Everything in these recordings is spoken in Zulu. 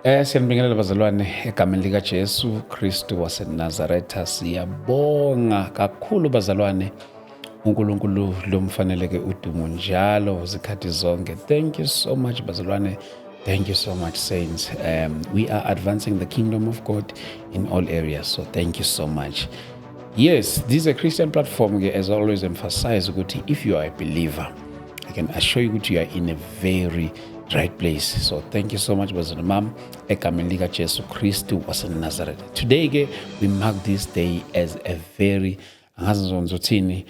Siyanibingelela bazalwane egameni lika Jesu Kristu waseNazaretha. Siyabonga kakhulu bazalwane. uNkulunkulu lomfaneleke udumo njalo zikhathi zonke. Thank you so much bazalwane. Thank you so much saints. We are advancing the kingdom of God in all areas. So thank you so much. Yes, this is a Christian platform. As I always emphasize, if you are a believer, I can assure you that you are in a very right place. So thank you so much, Bazalwane Mam. Egameni lika Jesu Kristu waseNazaretha. Today, we mark this day as a very today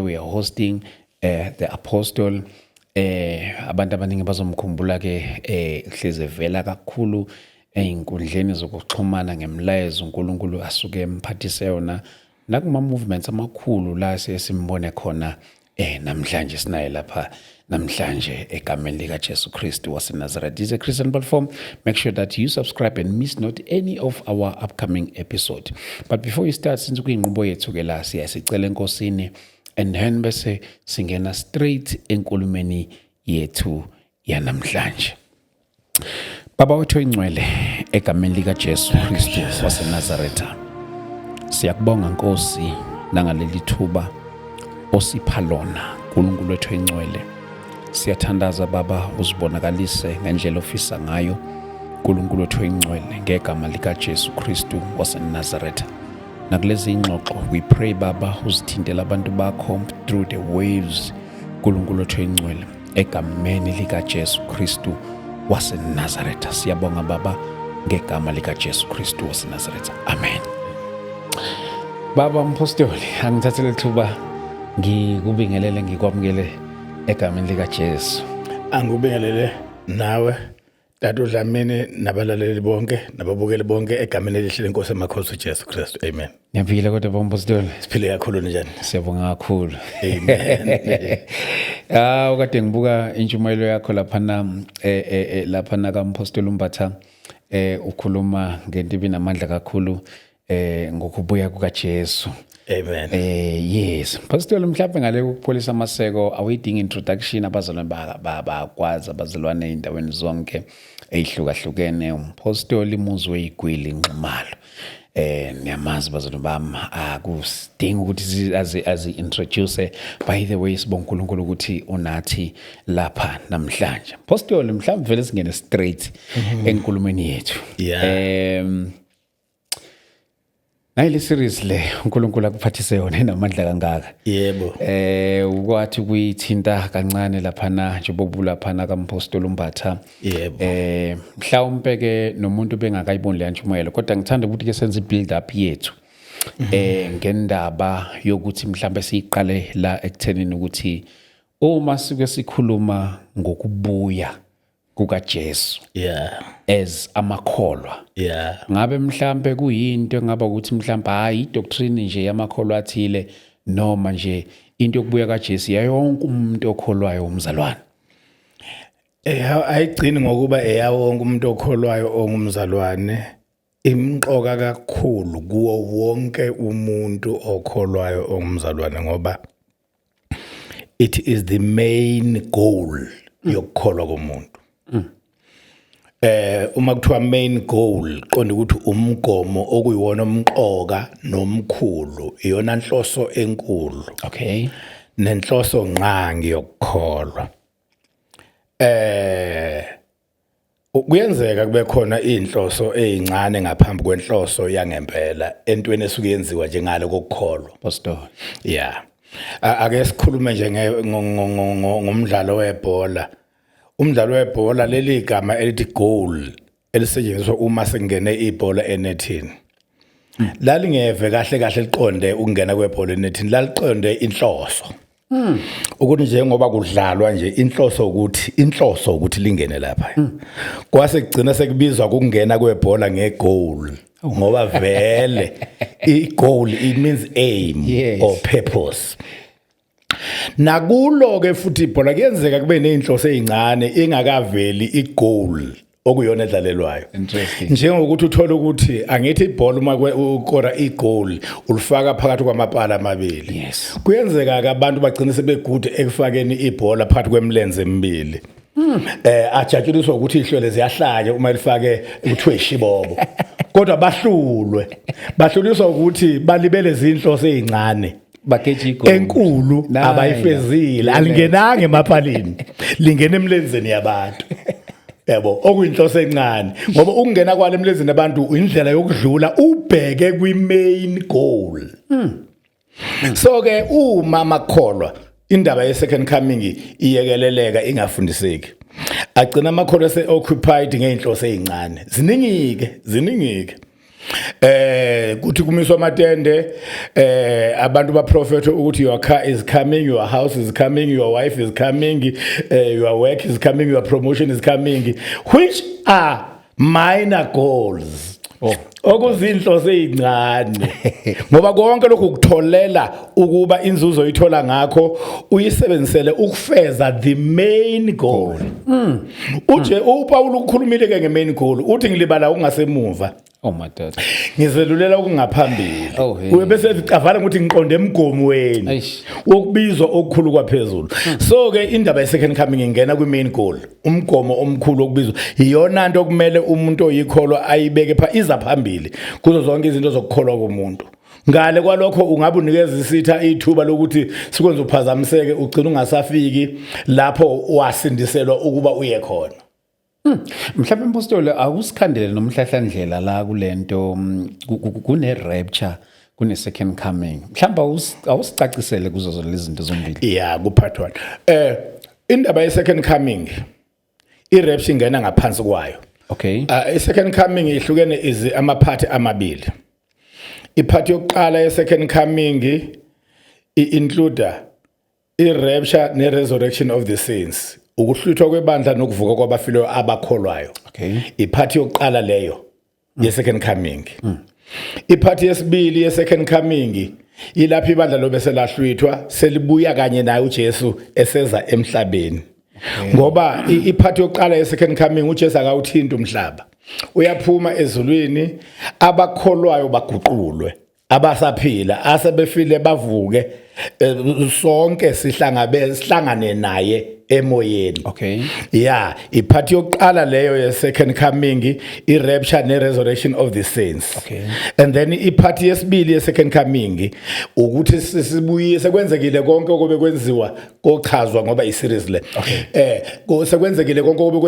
we are hosting the apostle. Abantu abaningi bazomkhumbula ke hleze vela kakhulu einkundleni zokuxhumana ngemlayezo uNkulunkulu asuke emphathise yona nakuma movements amakhulu la sesimbone khona namhlanje sinaye lapha namhlanje egameni lika Jesu Kristu waseNazaretha. This is a Christian platform. Make sure that you subscribe and miss not any of our upcoming episode. But before you start, since kuyinqubo yethu ke la siyasicela enkosini and then bese singena straight enkulumeni yethu yanamhlanje. Baba wethu oyingcwele egameni lika Jesu Kristu waseNazaretha. Siyakubonga Nkosi nangaleli thuba osipha lona uNkulunkulu wethu oyingcwele. Siyathandaza Baba uzibonakalise ngendlela ofisa ngayo uNkulunkulu wethu oyingcwele ngegama lika Jesu Kristu waseNazaretha. Nakulezi ingxoxo we pray Baba uzithintela abantu bakho through the waves uNkulunkulu wethu oyingcwele egameni lika Jesu Kristu waseNazaretha. Siyabonga Baba ngegama lika Jesu Kristu waseNazaretha. Amen. Baba Mpostoli, angithathele thuba ngikubingelele ngikwamukele egameni lika Jesu. Angubingelele nawe Dadu Dlamini nabalaleli bonke nababukeli bonke egameni elihle lenkosi emakhosi uJesu Kristu. Amen. Ngiyaphila kodwa Mpostoli. Siphile kakhulu njani? Siyabonga kakhulu. Amen. Ukade ngibuka intshumayelo yakho lapha na kaMpostoli Umbatha ukhuluma ngento ibinamandla kakhulu ngokubuya kukaJesu. Amen. Yes. Mpostoli mhlawumbe ngale ukupholisa amaseko awuyidinga introduction abazalwane bakwazi abazalwane endaweni zonke ehlukahlukene. Umpostoli Muzwe Igwili Nxumalo. Niyamazi bazalwane bami akusidinga ukuthi azi-introduce. By the way sibonga uNkulunkulu ukuthi unathi lapha namhlanje. Mpostoli mhlawumbe vele singene straight enkulumeni yethu. Yeah. Nayile series le uNkulunkulu akuphathise yona enamandla kangaka. Yebo. Ukwathi kuyithinta kancane lapha na njengoba lapha kaMpostoli Umbatha. Yebo. Mhlawumbe ke nomuntu bengakayiboni le ntshumayelo kodwa ngithanda ukuthi ke senze build up yethu. Ngendaba yokuthi mhlawumbe siqale la ekuthenini ukuthi uma sike sikhuluma ngokubuya kukaJesu. Yeah. As amakholwa. Yeah. Ngabe mhlambe kuyinto engaba ukuthi mhlambe hayi doctrine nje yamakholwa athile noma nje into yokubuya kaJesu yonke umuntu okholwayo umzalwane. Ayigcini ngokuba eyawonke umuntu okholwayo ongumzalwane imqoka kakhulu kuwo wonke umuntu okholwayo ongumzalwane ngoba it is the main goal yokukholwa komuntu. Uma kuthiwa main goal qonda ukuthi umgomo okuyiwona umqoka nomkhulu iyona nhloso enkulu. Okay. Nenhloso nqangi yokukholwa. Kuyenzeka kube khona inhloso ezincane ngaphambi kwenhloso yangempela entweni esuke yenziwa njengalo kokukholwa. Pastor. Yeah. Ake sikhulume nje ngomdlalo webhola. Umdlalo webhola leli gama elithi goal elisetshenziswa uma sengene ibhola enethini. Lalingeve kahle liqonde ukungena kwebhola enethini, laliqonde inhloso. Ukuthi njengoba kudlalwa nje inhloso ukuthi lingene lapha. Kwase kugcina sekubizwa ukungena kwebhola ngegoal ngoba vele igoal it means aim. Yes. Or purpose. Nakulo ke futhi ibhola kuyenzeka kube nezinhloso ezincane ingakaveli igoal okuyona edlalelwayo. Interesting. Njengokuthi uthola ukuthi angithi ibhola uma ukora igoal ulifaka phakathi kwamapala amabili. Yes. Kuyenzeka ke abantu bagcina sebegude ekufakeni ibhola phakathi kwemilenze emibili. ajatshuliswa ukuthi ihlwele ziyahlanya uma lifake kuthiwe ishibobo kodwa bahluliswa ukuthi balibele izinhloso ezincane bakeje igoli enkulu abayifezile alingenanga emaphalini lingena emlenzeni yabantu yabo okuyinhloso encane ngoba ukungena kwale emlenzeni abantu indlela yokudlula ubheke kwi-main goal so ke uma makholwa indaba ye second coming iyekeleleka ingafundiseki agcina amakholwa occupied ngeinhloso ezincane ziningike kuthi kumiswa amatende abantu ba prophet ukuthi your car is coming, your house is coming, your wife is coming, your work is coming, your promotion is coming, which are minor goals okuzinhloso ezincane ngoba konke lokhu kutholela ukuba inzuzo uyithola ngakho uyisebenzisele ukufeza the main goal uje uPaul ukukhulumile ke ngemain goal uthi ngilibala ukungasemuva oh my dad ngizelulela okungaphambili bese ucavala ukuthi ngiqonde emgomweni wokubizwa okukhulu kwaphezulu so ke indaba ye second coming ingena kwi main goal umgomo omkhulu wokubizwa iyona into okumele umuntu oyikholwa ayibeke pha iza phambili kuzo zonke izinto zokukholwa komuntu ngale kwalokho ungabe unikeza isitha ithuba lokuthi sikwenza uphazamiseke ugcina ungasafiki lapho wasindiselwa ukuba uye khona mhlawumbe impostoli akusikhandele nomhlahlandlela la kulento kune rapture kune second coming mhlawumbe awusicacisele kuzo zonke lezi zinto zombili kupart 1 indaba ye second coming i-rapture ingena ngaphansi kwayo okay i-second coming ihlukene amaphathi amabili iphathi yokuqala ye-second coming i-include i-rapture ne-resurrection of the saints ukuhluthwa kwebandla nokuvuka kwabafileyo abakholwayo okay iphathi yokuqala leyo ye-second coming iphathi yesibili ye-second coming ilapho ibandla lobe selahlwithwa selibuya kanye naye uJesu eseza emhlabeni ngoba iphathi yokuqala ye-second coming uJesu akawuthinta umhlaba uyaphuma ezulwini abakholwayo baguqulwe abasaphila asebefile bavuke sonke sihlangane naye emoyeni okay iphathi yokuqala leyo ye second coming i-rapture ne-resurrection of the saints okay and then iphathi yesibili ye second coming ukuthi sibuye sekwenzekile konke okube kwenziwa kochazwa ngoba i-series le sekwenzekile konke okube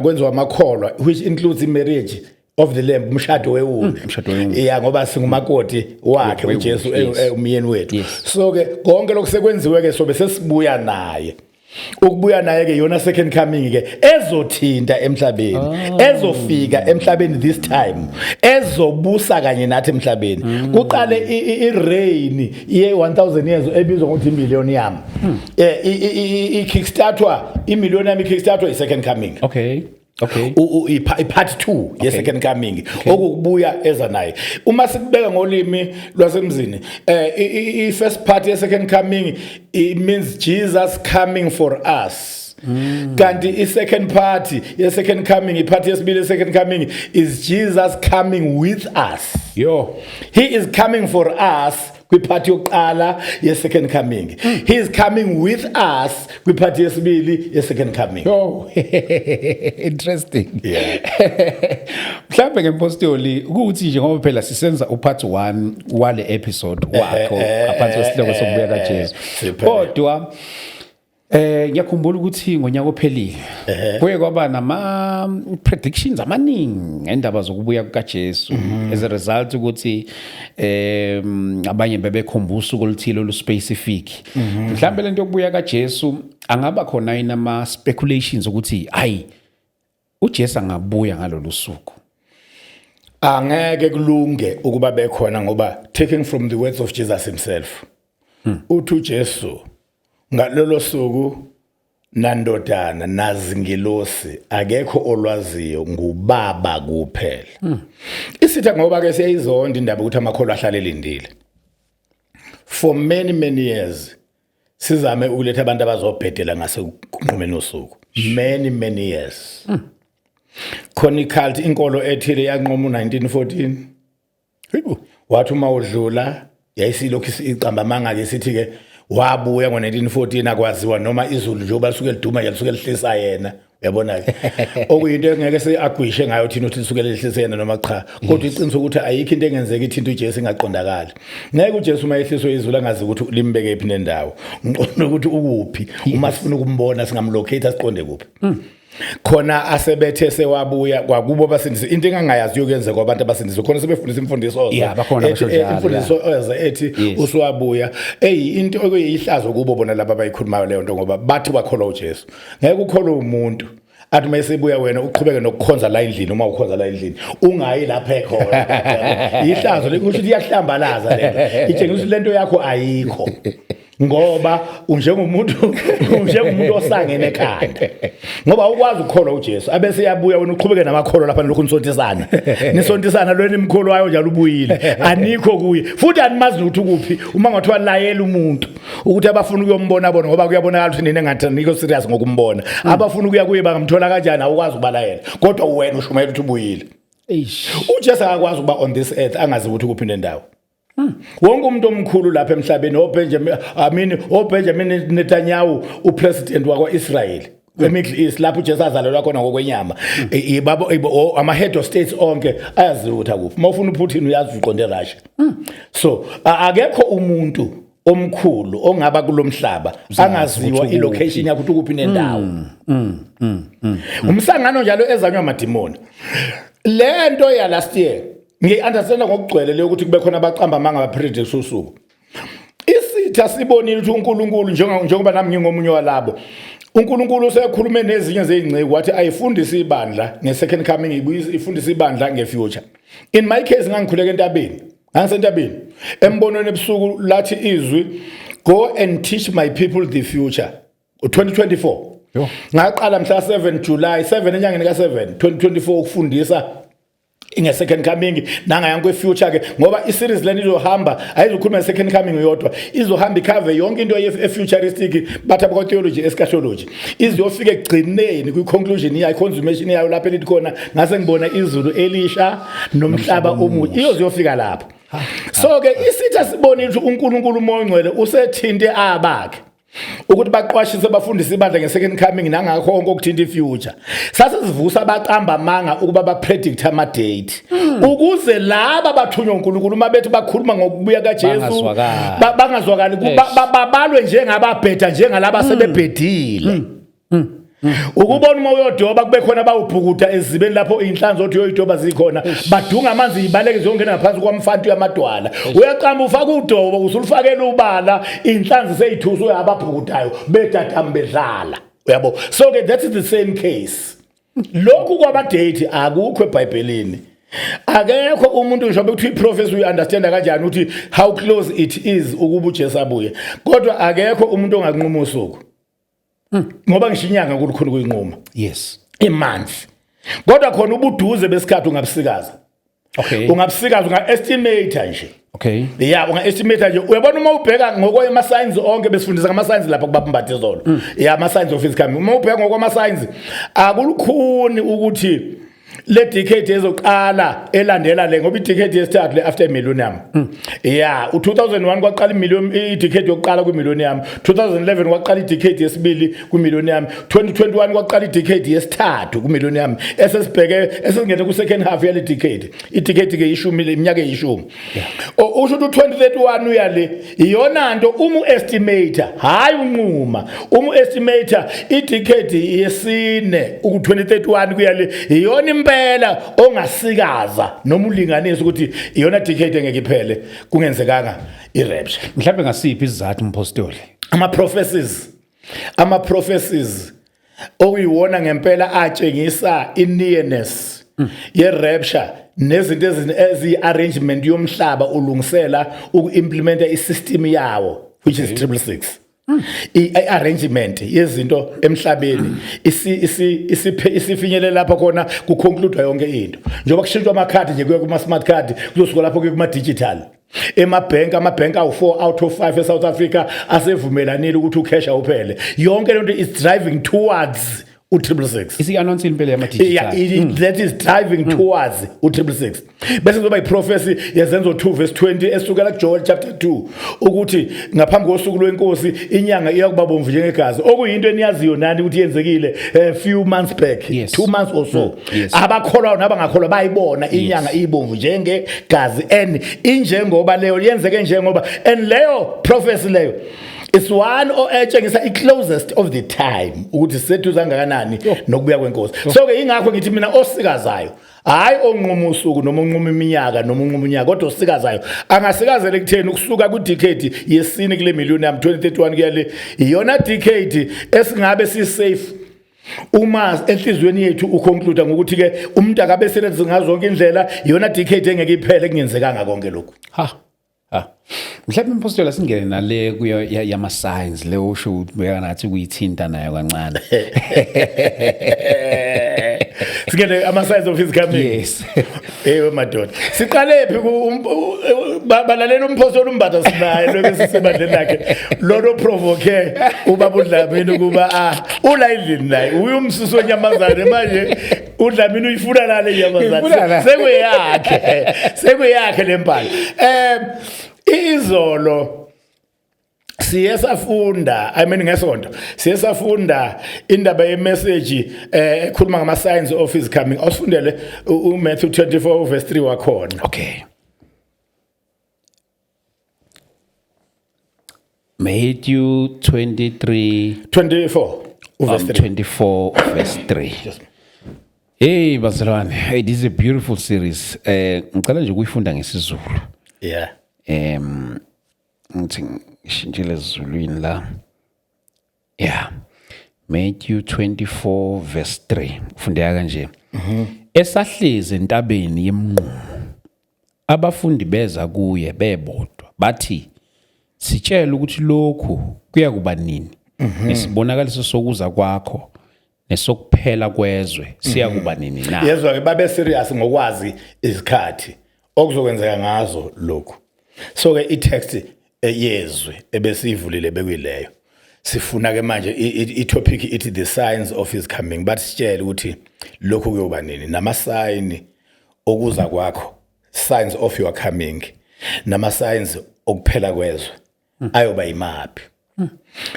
kwenziwa amakholwa which includes i-marriage of the lamb umshado wewundlu ngoba singumakoti wakhe uJesu umyeni wethu so ke konke lokusekwenziwe ke sobe sesibuya naye ukubuya naye ke yona second coming ke ezothinta emhlabeni ezofika emhlabeni this time ezobusa kanye nathi emhlabeni kuqale i-reign ye 1000 years ebizwa ngokuthi imillennium i-kickstartwa imillennium i-kickstartwa i-second coming okay part 2 ye second coming okubuya eza naye uma sikubeka ngolimi lwasemzini i first part ye second coming it means Jesus coming for us kanti i second part ye second coming iphathi yesibili second coming is Jesus coming with us he is coming for us kwiphathi yokuqala ye second coming he is coming with us kwiphathi yesibili ye second coming interesting mhlawumbe ngempostoli ukuthi nje ngoba phela sisenza upart 1 wale episode wakho ngaphansi kwesihloko sokubuya kaJesu kodwa ngiyakhumbula ukuthi ngonyaka ophelile kuye kwaba nama predictions amaningi ngendaba zokubuya kukaJesu as a result ukuthi abanye bebekhombusa ukulithilo lu specific mhlawumbe lento yokubuya kaJesu angaba khona inama speculations ukuthi hayi uJesu angabuya ngalolu suku angeke kulunge ukuba bekhona ngoba taking from the words of Jesus himself uthi uJesu ngalolo suku nandodana nazingilosi akekho olwaziyo ngubaba kuphela isitha ngoba ke siyayizonda indaba ukuthi amakholwa ahlale lindile for many years sizame ukuletha abantu abazobhedela ngasekunqumeni usuku many years khona iCult inkolo ethile yanqoma u1914 wathi uma udlula yayisilokhu iqamba manga ke sithi ke wabuya ngo1914 akwaziwa noma izulu njengoba lisuke liduma nje lisuke lihlisa yena Uyabona ke okuyinto engeke siagwishe ngayo thina uthi sukele ehlisene noma cha kodwa iqiniso ukuthi ayikho into engenzeka ithinta uJesu ingaqondakali ngeke uJesu uma ehliswe izulu angazi ukuthi limbeke ephi nendawo ngiqonda ukuthi ukuphi uma sifuna ukumbona singamlocate asiqonde kuphi khona asebethe sewabuya kwakubo abasindisi into engangayaziyo kuyenzeka kwabantu abasindisi khona sebefundisa imfundiso imfundiso ethi uswabuya into okuyihlazo kubo bona laba abayikhulumayo leyo nto ngoba bathi bakholwa uJesu ngeke ukholwe umuntu athi mayesebuya wena uqhubeke nokukhonza la endlini uma ukhonza la endlini ungayi lapha ekhona ihlazo lekusho ukuthi iyahlambalaza lento itshengisa ukuthi lento yakho ayikho ngoba unjengomuntu osangene ekhanda ngoba ukwazi ukukholwa uJesu abese yabuya wena uqhubeke namakholo lapha lokhu nisontisana lweni imkholo wayo njalo ubuyile anikho kuye futhi animazi ukuthi kuphi uma ngathiwa layela umuntu ukuthi abafuna ukuyombona bona ngoba kuyabonakala ukuthi nina engathi nikho serious ngokumbona abafuna ukuya kuye bangamthola kanjani awukwazi ukubalayela kodwa wena ushumayela ukuthi ubuyile uJesu akakwazi ukuba on this earth angazi ukuthi kuphi nendawo wonke umuntu omkhulu lapha emhlabeni oBenjamin Netanyahu upresident wakwa-Israel eMiddle East lapho uJesu azalelwa khona ngokwenyama ama head of states onke ayazi ukuthi akuphi mawufuna uPutin uyazi uqonde eRussia so akekho umuntu omkhulu ongaba kulomhlaba angaziwa ilocation yakho ukuthi kuphi nendawo umsangano njalo ezanywa amadimoni lento ya last year ngi-understand ngokugcwele le ukuthi kube khona abaqamba amanga abapredict usuku isitha sibonile ukuthi uNkulunkulu njengoba nami ngingomunye walabo uNkulunkulu usekhulume nezinye zezinceke wathi ayifundise ibandla nge-second coming ifundise ibandla nge-future in my case ngangikhuleka entabeni ngangisentabeni embonweni ebusuku lathi izwi go and teach my people the future 2024 ngaqala mhla 7 July 7 enyangeni ka7 2024 ukufundisa inge second coming nanga kwe future ke ngoba iseries leni izohamba ayizokhuluma second coming yodwa izohamba ikhave yonke into ye-futuristic bathi abakwa theology eschatology iziyofika egcineni kwi conclusion yayo consummation yayo lapho elithi khona ngase ngibona izulu elisha nomhlaba omuhle iyoziyofika lapho so ke isitha sibonile ukuthi uNkulunkulu umoya ongcwele usethinte abakhe ukuthi baqwashise bafundise ibandla nge-second coming nangakho konke okuthinta i-future sasivusa abaqamba amanga ukuba ba-predict ama-date ukuze laba bathunywa uNkulunkulu uma bethi bakhuluma ngokubuya kaJesu bangazwakali babalwe njengababheda njengalaba sebebhedile ukubona uma uyodoba kube khona bawubhukuda ezibeni lapho inhlanzi othi uyoyidoba zikhona badunga amanzi ibaleke zongena ngaphansi kwamfanti yamadwala uyaqamba ufaka udobo usulufakela ubala inhlanzi seyithusa uyababhukudayo bedatam bedlala uyabo so ke that is the same case lokhu kwabadate akukho eBhayibhelini akekho umuntu ngisho ukuthi iprofessor uyiunderstand kanjani ukuthi how close it is ukuba uJesu abuye kodwa akekho umuntu onganquma usuku ngoba ngishinyanga kulikhulu kuyinquma yes imanzi kodwa khona ubuduze besikhathi ungabusikaza okay ungabusikaza unga-estimate nje okay yeah unga-estimate nje uyabona uma ubheka ngokwama science onke besifundisa ngama science lapha kubabambathe zolo yeah ama science of physics uma ubheka ngokwama science akulukhuni ukuthi le decade ezoqala elandela le ngoba idecade yesithathu le after millennium yeah u2001 kwaqala idecade yokuqala kwimillennium 2011 kwaqala idecade yesibili kwimillennium 2021 kwaqala idecade yesithathu kwimillennium esesingene ku second half yale decade idecade ke ishumi iminyaka eyishumi usho ukuthi 2031 uyale iyona nto estimator hayi unquma estimator idecade yesine ku 2031 kuyale iyona impela ongasikaza noma ulinganisa ukuthi iyona decade engeke iphele kungenzekanga irapture mhlawumbe ngasiphi isizathu umpostoli ama prophecies okuyiwona ngempela atshengisa nearness ye rapture nezinto ezi-arrangement yomhlaba ulungisela uku-implementa isystem yawo which is 666 i-arrangement yezinto emhlabeni isifinyelela lapha khona kuconclude yonke into njengoba kushintshwa amakhadi nje kuya kuma smart card kuzosuka lapho kuya kuma digital amabhank awu4 out of 5 eSouth Africa asevumelanile ukuthi ucash awuphele yonke lento is driving towards u666 isi-announce impela yeah, yama-digital that is driving towards u666 bese kuzoba iprofesi yezenzo 2 verse 20 esukela kuJoel chapter 2 ukuthi ngaphambi kosuku lwenkosi inyanga iyakuba bomvu njengegazi okuyinto eniyaziyo nani ukuthi yenzekile few months back Yes. 2 months or so Yes. abakholwa nabangakholwa bayibona inyanga ibomvu njengegazi and injengoba leyo yenzeke njengoba and leyo prophecy leyo it's one etshengisa i-closest of the time ukuthi sethuza kangakanani nokubuya kwenkosi so ke ingakho ngithi mina osikazayo hayi onquma usuku noma onquma iminyaka noma onquma unyaka kodwa osikazayo angasikazele kutheni ukusuka ku decade yesine kule millennium 2031 kuyale iyona decade esingabe si safe uma enhlizweni yethu uconclude ngokuthi ke umuntu akabe selenze ngazonke indlela iyona decade engeke iphele kungenzekanga konke lokho mhlawumbe impostoli asingene nale kuyo yama-signs le usho ukuthi beka nathi kuyithinta nayo kancane Sigele ama-signs of his coming. Yes. Madoda. Siqalephi balalela umpostoli uMbatha sinaye lokho sisebandleni lakhe. Lo provoke ubaba uDlamini ukuba ula endlini naye. Uyumsusu wenyamazane manje uDlamini uyifuna lale inyamazane. Sekuyakhe lempala. Izolo siyesafunda ngesonto siyesafunda indaba yemessage ekhuluma ngama signs of his coming awufundele uMatthew 24 verse 3 wakhona okay Matthew 24 verse 3 Hey bazalwane hey this is a beautiful series ngicela nje ukuyifunda ngesizulu yeah ngithi ngishintshile ezulwini la yeah Matthew 24 verse 3 ufundeka kanje esahleze entabeni yemnqumo abafundi beza kuye bebodwa bathi sitshela ukuthi lokhu kuya kuba nini nesibonakaliso sokuza kwakho nesokuphela kwezwe siya kuba nini na yezwa ke babe serious ngokwazi isikhathi okuzokwenzeka ngazo lokhu so ke i-text yezwe ebesivulile bekuyileyo sifuna ke manje i-topic ithi the signs of his coming but sitshela ukuthi lokhu kuyoba nini nama sign okuza kwakho signs of your coming nama signs okuphela kwezwe ayoba imaphi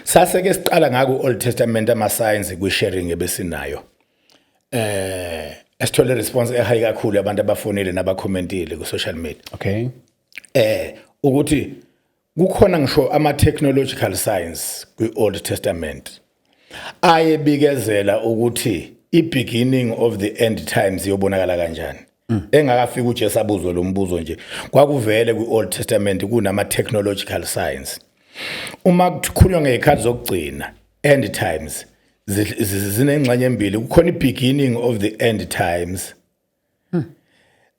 sase ke siqala ngako Old Testament ama signs kwi sharing ebesinayo esithole response ehigh kakhulu abantu abafonile nabacommentile ku social media okay ukuthi kukhona ngisho ama technological signs kwi Old Testament ayebikezela ukuthi I beginning of the end times yobonakala kanjani engakafika uJesu abuzwe lo mbuzo nje kwakuvele kwi Old Testament kunama technological signs uma kukhulunywa ngezikhathi zokugcina end times zinengxenye embili kukhona I beginning of the end times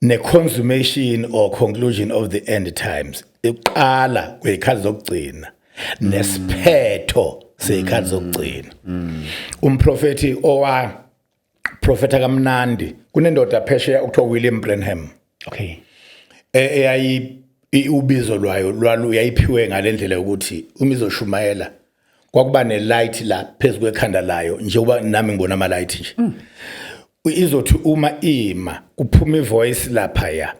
ne consummation or conclusion of the end times iqala kwezikhathi zokugcina nesiphetho sezikhathi zokugcina umprofeti profeta kaMnandi kunendoda phesheya okuthiwa William Branham okay eyayi ubizo lwayo yayiphiwe ngalendlela ukuthi uma izoshumayela kwakuba ne light la phezulu kwekhanda layo njengoba nami ngibona ama light nje izothi uma ima kuphuma ivoice lapha ya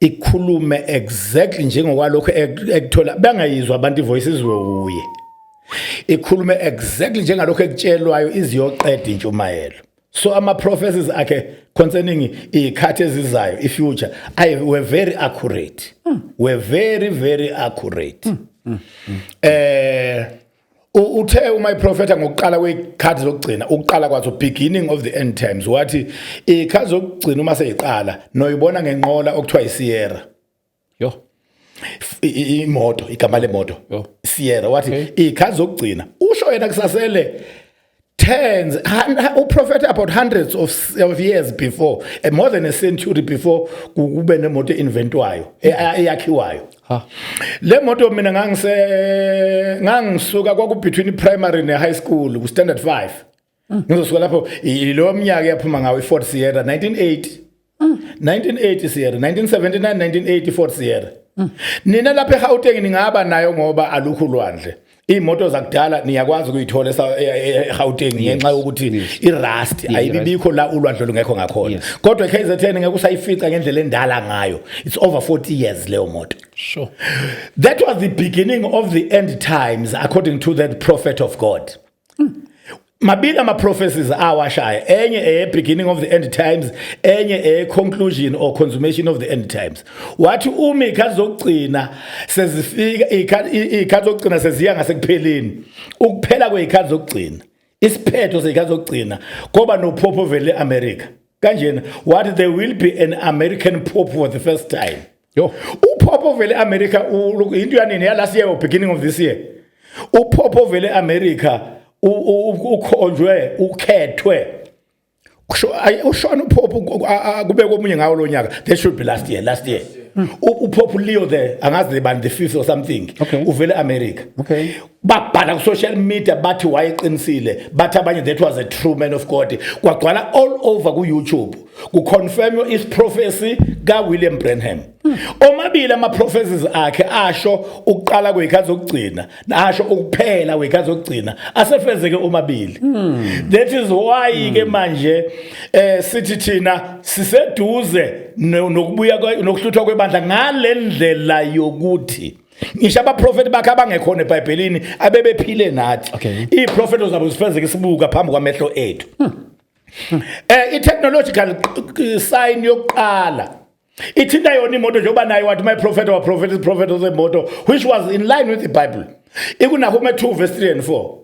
ikhulume exactly njengokwalokho ekuthola bangayizwa abantu ivoices wehuye ikhulume exactly njengalokho ekutshelwayo iziyoqeda intshumayelo so ama prophecies akhe concerning ikhathi ezizayo ifuture were very accurate were very accurate uthe uma iprofeta ngokuqala kwezikhathi zokugcina ukuqala kwazo beginning of the end times wathi ikhathi zokugcina uma seyiqala noyibona ngenqola okuthiwa iSierra yo imoto igama lemoto Sierra wathi ikhathi zokugcina usho yena kusasele tens uprofeta about hundreds of years before more than a century before kube nemoto inventwayo eyakhiwayo le moto mina ngangisuka kwaku between primary ne high school ku standard 5 ngizosuka lapho lo mnyaka yaphuma ngawo iFord Sierra 1980 Sierra 1979 1980 Ford Sierra nina lapha eGauteng ningaba nayo ngoba alukho ulwandle imoto zakudala niyakwazi ukuyithola eGauteng ngenxa yokuthi irust ayibibikho la ulwandle lungekho ngakhona kodwa eKZN ngeke usayifica ngendlela endala ngayo it's over 40 years leyo moto Sure. that was the beginning of the end times according to that prophet of God mabili ama-prophecies awashaya enye beginning of the end times enye conclusion or consummation of the end times wathi uma ikhathi zokugcina sezifika ikhathi zokugcina seziya ngasekupheleni ukuphela kwezikhathi zokugcina isiphetho sezikhathi zokugcina ngoba noPope ovele eAmerica kanjena wathi there will be an American Pope for the first time uPope ovele eAmerica into yanini ya last year or beginning of this year uPope ovele eAmerica ukhonjwe ukhethwe ushona uPope kube komunye ngawo lo nyaka that should be last year uPope Leo there angazi bani the 5th or something uvele eAmerica babhala ku social media bathi wayeqinisile bathi abanye that was a true man of God kwagcwala all over ku YouTube ku confirm is prophecy ka William Branham omabili ama prophecies akhe asho ukuqala kwezikhathi zokugcina nasho ukuphela kwezikhathi zokugcina asefezeke omabili that is why ke manje sithi thina siseduze nokubuya nokuhluthwa kwebandla ngalendlela yokuthi ngisho abaprofeti bakhe abangekhona eBhayibhelini abebephile nathi iprofeto zabo zifezeke sibuka phambi kwamehlo ethu i-technological sign yokuqala ithinta yona imoto njengoba nayo wathi my prophet or prophet zemoto which was in line with the Bible ikuNahume 2 verse 3 and 4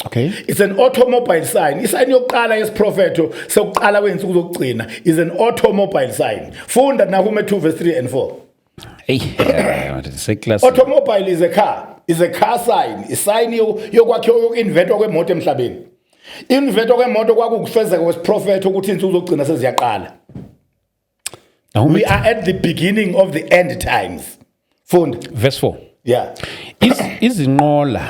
it's an automobile sign isign yokuqala yesiprofeto sokuqala kwensuku zokugcina is an automobile sign funda Nahume 2 verse 3 and 4 automobile is a car sign isign yokwakhiwa yokuinventwa kwemoto emhlabeni inventwa kwemoto kwakufezeka kwesiprofeto ukuthi insuku zokugcina seziyaqala we are at the beginning of the end times funda verse 4 yeah izinqola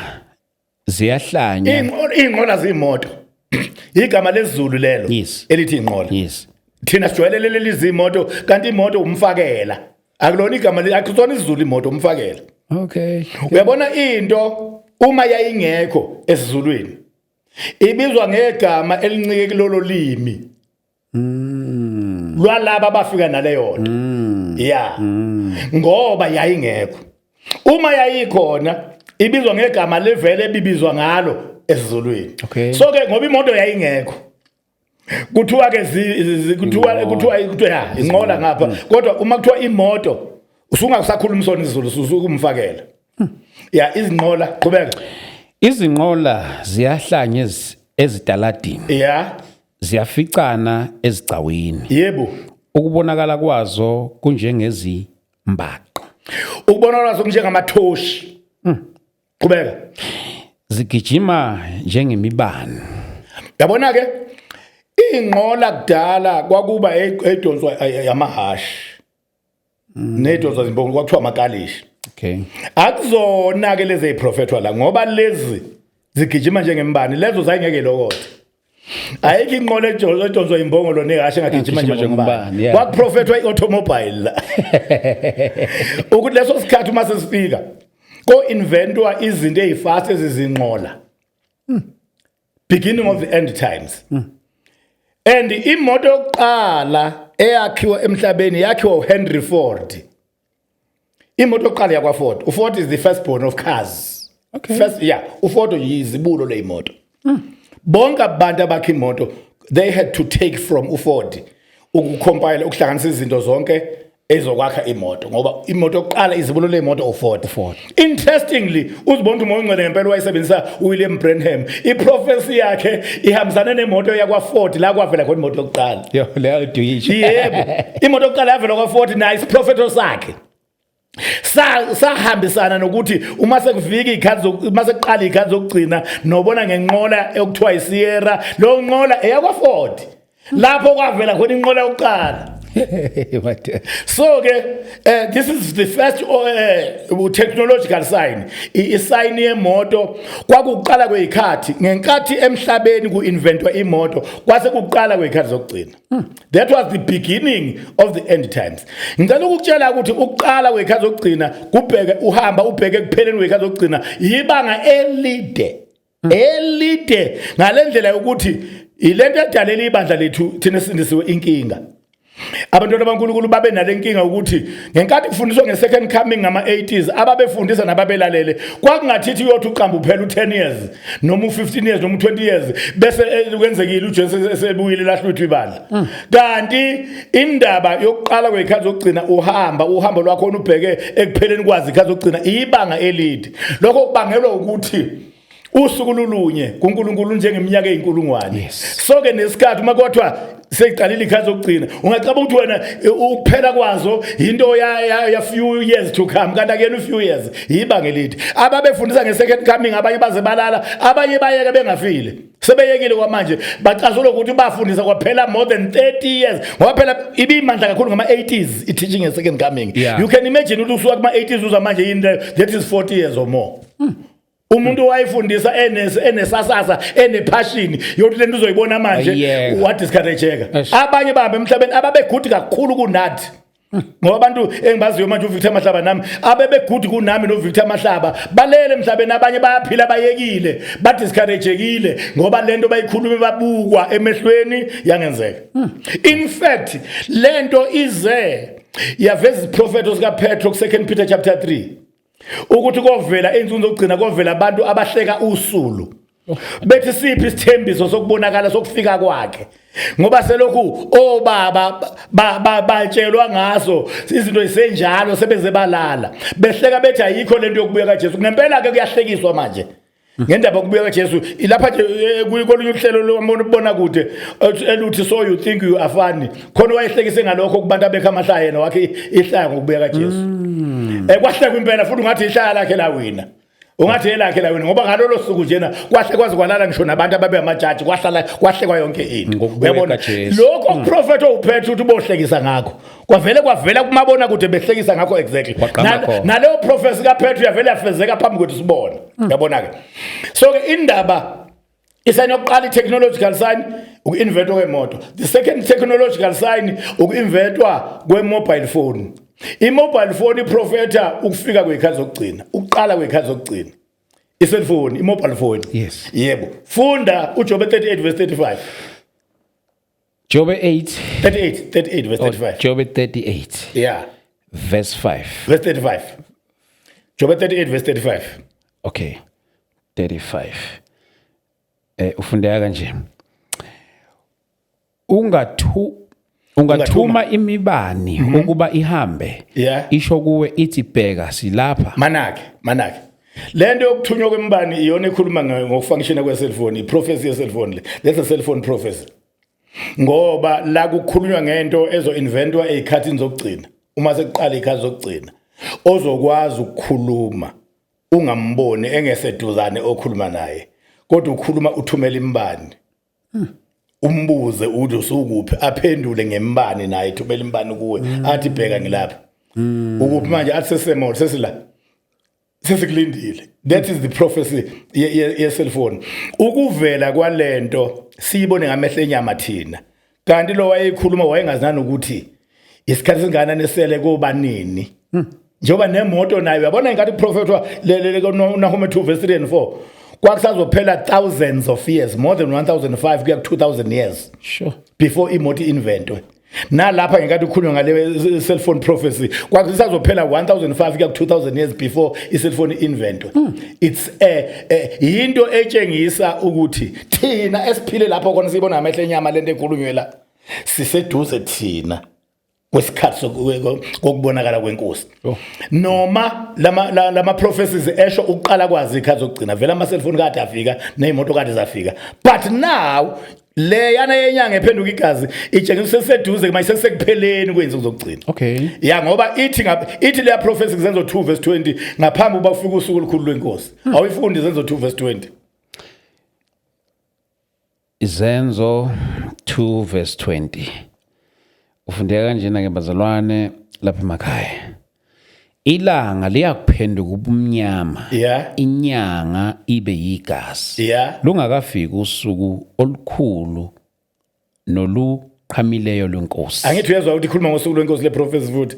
ziyahlanya inqola zimoto igama lezulu lelo elithi inqola thina sijwayelele lezi imoto kanti imoto umfakela akulona igama akusona izulu imoto umfakela uyabona into uma yayingekho esizulwini ibizwa ngegama elincike kulolo limi lwalaba abafika naleyo ngoba yayingekho uma yayikhona ibizwa ngegama levele bibizwa ngalo esizulwini so ke ngoba imoto yayingekho kuthiwa ke kuthiwa inqola ngapha kodwa uma kuthiwa imoto usungakusakhuluma sona isizulu usukumfakela izinqola qhubeka izinqola ziyahlanya ezitaladini ziyaficana ezicawini yebo ukubonakala kwazo kunjengezimbaqa ukubonakala kwazo kunjengamathoshi qhubeka zigijima njengemibani yabona ke inqola kudala kwakuba edonswa yamahashi nedonswa zimbongo kwakuthiwa amakalishi akuzona ke lezi ziprofethwa la ngoba lezi zigijima njengembani lezo zayingeke lokothe ayikho inqola edonswa imbongo lo nehashi engagijima njengembani kwakuprofethwa iautomobile ukuthi leso sikhathi uma sesifika ko inventwa izinto ezifast ezizinqola beginning of the end times and imoto yokuqala eyakhiwa emhlabeni yakhiwa uHenry Ford imoto yokuqala yakwa Ford uFord is the firstborn of cars first uFord yizibulo leimoto bonke abantu abakhe imoto they had to take from uFord ukucompile ukuhlanganisa izinto zonke ezokwakha imoto ngoba imoto yokuqala izibulo leimoto uFord interestingly uzibona umoya ongcwele ngempela wayesebenzisa uWilliam Branham iprofesi yakhe ihambisana nemoto yakwa Ford la kwavela khona imoto yokuqala leyo duyisho yebo imoto yokuqala yavela kwa Ford nayo isiprofeto sakhe sahambisana nokuthi uma sekufika ikhathi uma sekuqala ikhathi zokugcina nobona ngenqola ekuthiwa iSierra lo nqola eyakwa Ford lapho kwavela khona inqola yokuqala So this is the first technological sign. I-sign yemoto kwakuqala kwezikhathi ngenkathi emhlabeni ku-inventwa imoto kwase kuqala kwezikhathi zokugcina. That was the beginning of the end times. Ngicela ukutshela ukuthi ukuqala kwezikhathi zokugcina kubheke uhamba ubheke kupheleni kwezikhathi zokugcina ibanga elide ngalendlela ukuthi ilento edalela ibandla lethu thina sindisiwe inkinga. Abantwana baNkulunkulu babe nalenkinga ukuthi ngenkathi kufundiswa ngesecond coming ngama-80s ababefundisa nababelalele kwakungathithi uyothi uqamba uphela u10 years noma u15 years noma u20 years bese kwenzekile uJesu esebuyile lahluthu ibandla. Kanti indaba yokuqala kwezikhathi zokugcina uhambo lwakho ubheke ekupheleni kwazi izikhathi zokugcina ibanga elide. Lokho kubangelwa ukuthi usuku lulunye kuNkulunkulu njengeminyaka eyinkulungwane. So ke nesikhathi uma kwathiwa seyiqalile izikhathi zokugcina ungacaba ukuthi wena ukuphela kwazo into ya few years to come kanti akuyena few years ibanga elide. Ababefundisa ngesecond coming abanye baze balala abanye bayeke bengafile sebeyekile kwamanje bacazula ukuthi bafundisa kwaphela more than 30 years ngoba phela ibimandla kakhulu ngama-80s i-teaching ngesecond coming. You can imagine ukuthi usuka kuma-80s uza manje into that is 40 years or more. Umuntu wayifundisa enesasasa enepassion yokuthi lento uzoyibona manje what discourageka. Abanye bahambe emhlabeni ababegudi kakhulu kunathi. Ngoba abantu engibaziyo manje uVictor Mahlaba nami abebegudi kunami noVictor Mahlaba balele emhlabeni abanye bayaphila bayekile badiscouragekile ngoba lento bayikhuluma babukwa emehlweni yangenzeka. In fact lento ize yaveza iprofeto sika Petro ku 2 Peter chapter 3 ukuthi kovela enzuzo zokugcina kovela abantu abahleka usulu bethi siphi isithembiso sokubonakala sokufika kwakhe ngoba selokhu obaba batshelwa ngaso izinto isenjalo sebeze balala behleka bethi ayikho lento yokubuya kaJesu ngempela ke kuyahlekiswa manje ngendaba yokubuya kaJesu ilapha nje kolunye uhlelo lomona kude eluthi so you think you are funny khona wayehlekise ngalokho kubantu abekha amahlaya yena wakhe ihlaya ngokubuya kaJesu. Kwahle kwempela futhi ungathi ihlaya lakhe la wina ungathi elakhe la wina ngoba ngalolo suku njena kwahle kwazi kwalala ngisho nabantu ababe amajaji kwahle kwa yonke into. Uyabona lokho uprofeti uPetru uthi bohlekisa ngakho kwavela kumabona kude behlekisa ngakho exactly naleyo prophecy kaPetru yavela yafezeka phambi kwethu sibona. Uyabona ke so ke indaba isayini yokuqala i-technological sign uku-inventwa kwemoto. The second technological sign uku-inventwa kwe-mobile phone. I-mobile phone iprofeta ukufika kwezikhathi zokugcina ukuqala kwezikhathi zokugcina i-cellphone i-mobile phone. Yes. Yebo funda uJobe 38 verse 35. Job 38 verse 35. Job 38 yeah verse 5 verse 35. Job 38 verse 35. Okay 35 ufundeka kanje ungathuma imibani ukuba ihambe isho kuwe ithi bheka silapha. Manake lento yokuthunywa kwemibani iyona ekhuluma ngokufunctiona kwe-cellphone i-prophecy ye-cellphone le. That's a cellphone prophecy ngoba la kukhulunywa ngento ezo-inventwa ey'khathini zokugcina uma sekuqala iy'khathi zokugcina ozokwazi ukukhuluma ungamboni engeseduzane okhuluma naye kodwa ukhuluma uthumela imbani. Umbuze uthi usukuphi aphendule ngembani naye ithumela imbani kuwe athi bheka ngilapha ukuphi manje athi sesemolo sesila sesikulindile. That is the prophecy ye-cellphone. Ukuvela kwalento siyibone ngamehlo enyama thina kanti lo wayekhuluma wayengazinani ukuthi isikhathi singana nesele kubanini njoba nemoto nayo yabona ngathi prophet Nahum 2 verse 3 and 4 kwakusazophela thousands of years more than 1005 kuya ku 2000 years sure before imoto inventwe. Nalapha ngekathi ukhulunywa ngale cellphone prophecy kwakusazophela 1005 kuya ku 2000 years before i-cellphone inventwe. It's into etshengisa ukuthi thina esiphile lapho kona sibona amehlo enyama lento ekhulunywe la siseduze thina kwesikhathi kokubonakala kwenkosi. Noma lama prophecies esho uqala kwazi ikhathi zokugcina vela ama cellphone kade afika nezimoto kade zafika but now le yana yenyanga ephenduka igazi itshengisa seseduze manje sesekupheleni kwenzuku zokugcina. Okay ya ngoba ithi le prophecy kuzenzo 2 verse 20 ngaphambi uba kufika usuku olukhulu lwenkosi. Awuyifundi zenzo 2 verse 20. Izenzo 2 verse 20 ufundeka kanjena ke bazalwane lapha emakhaya. Ilanga liyakuphenduka ubumnyama. Yeah. Inyanga ibe yigazi. Yeah. Lungakafika usuku olukhulu noluqhamileyo lwenkosi. Angithi uyezwa ukuthi ikhuluma ngosuku lwenkosi leProphecy futhi.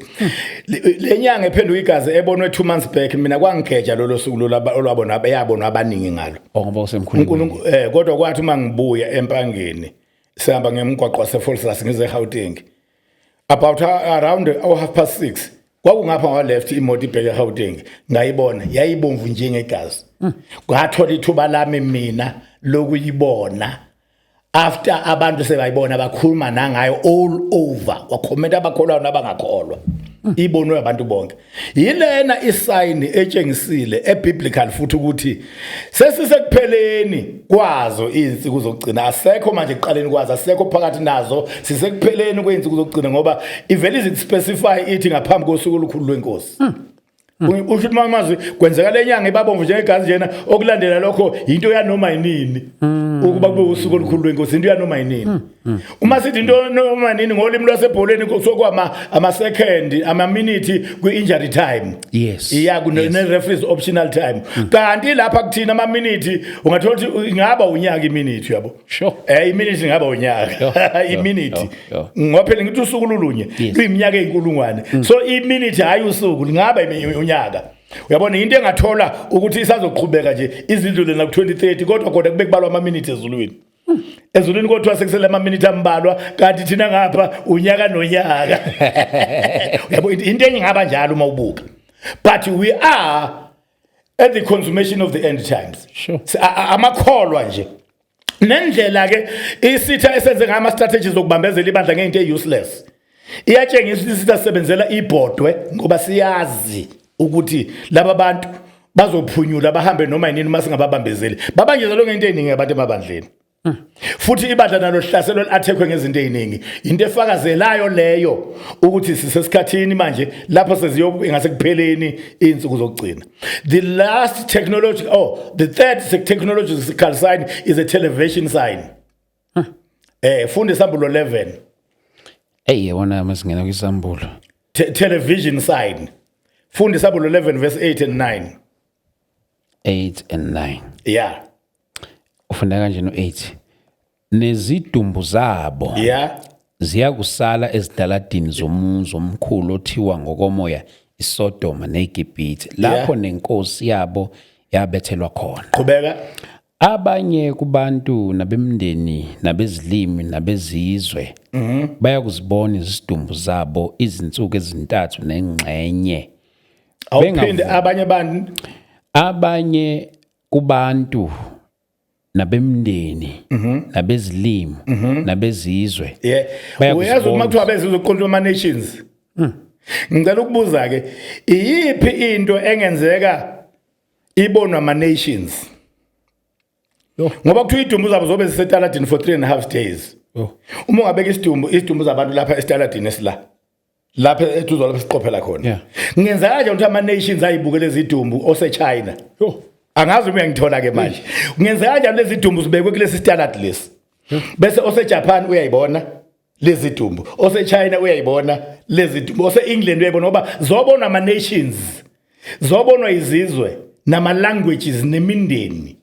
Lenyanga ephenduka igazi ebonwe 2 months back mina kwangigeja lolo suku olwabona yabona abaningi ngalo. Ngoba usemkhulumeni. Kodwa kwathi uma ngibuya empangeni sihamba ngemgwaqo waseFolsas ngize eGauteng. About around 6:30 kwakungapha nga left imoto ibheke eGauteng ngayibona yayibomvu njengegazi. Ngathola ithuba lami mina lokuyibona. After abantu sebayibona bakhuluma nangayo all over wakhomenta abakholwa nabangakholwa ibonwe abantu bonke yilena isign etshengisile ebiblical futhi ukuthi sesisekupheleni kwazo izinsuku zokugcina asekho manje eqaleni kwazo asekho phakathi nazo sisekupheleni kweinsuku zokugcina ngoba ivele izispecify ithi ngaphambi kosuku olukhulu lwenkosi. Usho mamazi kwenzeka lenyanga ibabomvu njengegazi njena okulandela lokho into yanoma yinini ukuba kube usuku olukhulu lwenkosi into yanoma yinini uma sithi into noma yinini ngolimi lwasebholeni sokwama ama second ama minute kwi injury time. Yes. Iya kune reference optional time kanti lapha kuthina ama minute ungathola ukuthi ingaba unyaka iminute yabo. Sure. Iminute ingaba unyaka iminute ngoba phela ngithi usuku lulunye luyiminyaka eyinkulungwane so iminute hayi usuku lingaba unyaka. Uyabona into engathola ukuthi isazoqhubeka nje izindlu lena ku2030 kodwa kube kubalwa ama minutes ezulwini. Ezulwini kodwa sekusele ama minutes ambalwa kanti thina ngapha unyaka nonyaka. Uyabona into engaba njalo uma ubuka. But we are at the consummation of the end times. Sure. Amakholwa nje. Nendlela ke isitha esenze ngama strategies zokubambezela ibandla ngeinto euseless. Iyatshengisa ukuthi sisebenzela ibhodwe ngoba siyazi ukuthi laba bantu bazophunyula bahambe noma yini uma singababambezeli babanjeza lonke into eziningi abantu emabandleni futhi ibandla nalo hlaselo athekwe ngezinto eziningi into efakazelayo leyo ukuthi sisesikhathini manje lapho ingase kupheleni izinsuku zokugcina. The third technological sign is a television sign. Funda isambulo 11. Yabona masingena kwisambulo. Television sign. Funda isambulo 11 verse 8 and 9. 8 and 9. Yeah. Ufunda kanje no8. Nezidumbu zabo. Yeah. Ziyakusala ezidaladini zomuzi omkhulu othiwa ngokomoya iSodoma neGibhithe lapho nenkosi yabo yabethelwa khona. Qhubeka. Abanye kubantu nabemndeni nabezilimi nabezizwe bayakuzibona izidumbu zabo izinsuku ezintathu nengxenye. Awuphinde abanye kubantu nabemndeni nabezilimi nabezizwe. Uyazi uma kuthiwa bezizwe uqonto ama nations. Ngicela ukubuza ke iyiphi into engenzeka ibonwa ama nations? Ngoba kuthiwa idumbu zabo zobe zisetaladini for 3.5 days. Uma ungabeka isidumbu zabantu lapha esitaladini esila lapha ethuzo lapha siqophela khona. Ngenza kanje ukuthi ama nations ayibukele izidumbu oseChina. Angazi uma ngithola ke manje. Ngenza kanjani lezi idumbu zibekwe kulesi standard lesi. Bese oseJapan uyayibona lezi idumbu. OseChina uyayibona lezi idumbu. OseEngland uyayibona ngoba zobonwa ama nations. Zobonwa izizwe nama languages nemindeni.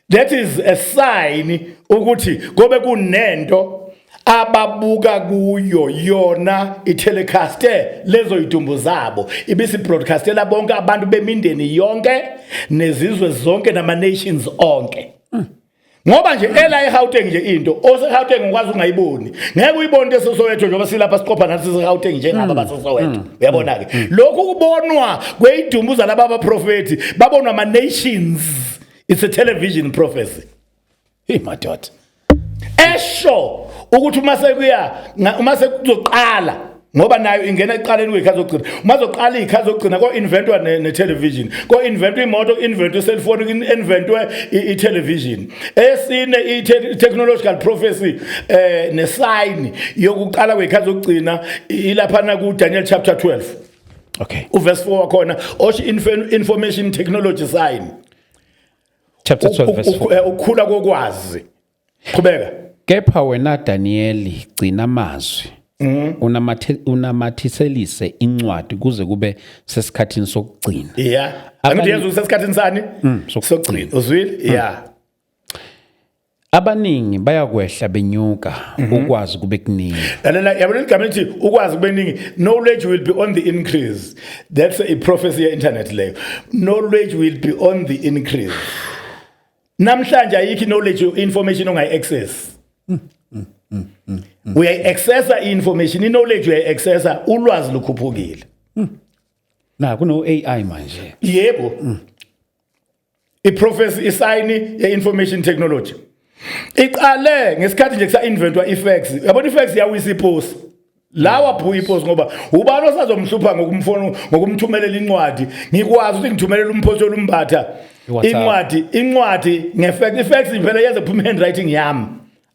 That is a sign ukuthi gobe kunento ababuka kuyo yona itelecaste lezo idumbu zabo ibisi broadcastela bonke abantu bemindeni yonke nezizwe zonke nama nations onke. Ngoba nje ela eGauteng nje into oseGauteng ngikwazi ungayiboni ngeke uyibone esesowetho njengoba silapha siqopha nathi eGauteng njengaba basesowetho uyabona ke lokhu kubonwa kweyidumbu zalaba abaprofeti babonwa ama nations. It's a television prophecy. Madoda esho ukuthi uma sekuzoqala ngoba nayo ingena eqaleni kwekhazi zokugcina uma zoqala ikhazi zokugcina ko inventwa ne television ko inventwa imoto inventwa cellphone inventwa I television esine I technological prophecy ne sign yokuqala kwekhazi zokugcina ilaphana ku Daniel chapter 12. Okay. Uverse 4 wakhona osho information technology sign chapter 12 verse 4 ukukhula kokwazi. Qhubeka. kepha wena Danieli gcina amazwi unamathiselise incwadi kuze kube sesikhathini sokugcina. Yeah. Angithi yenza usesikhathini sani? Sokugcina. Uzwile? Yeah. Abaningi bayakwehla benyuka ukwazi kube kuningi. Lalela yabona igama lithi ukwazi kube kuningi. Knowledge will be on the increase. That's a prophecy ya internet leyo. Knowledge will be on the increase. Namhlanje ayikho knowledge information ongayi access. Uyayi-accessa i-information, i-knowledge uyayi-accessa, ulwazi lukhuphukile. Na kuno AI manje. Yebo. I-prophecy isayini ye-information technology. Iqale ngesikhathi nje kusa-inventwa i-fax. Yabona i-fax yawisa iposi. Lawa phu iposi ngoba ubani osazomhlupha ngokumthumelela incwadi. Ngikwazi ukuthi ngithumelela umphosto olumbatha. Incwadi ngefax. I-fax phela yenza kuphuma handwriting yami.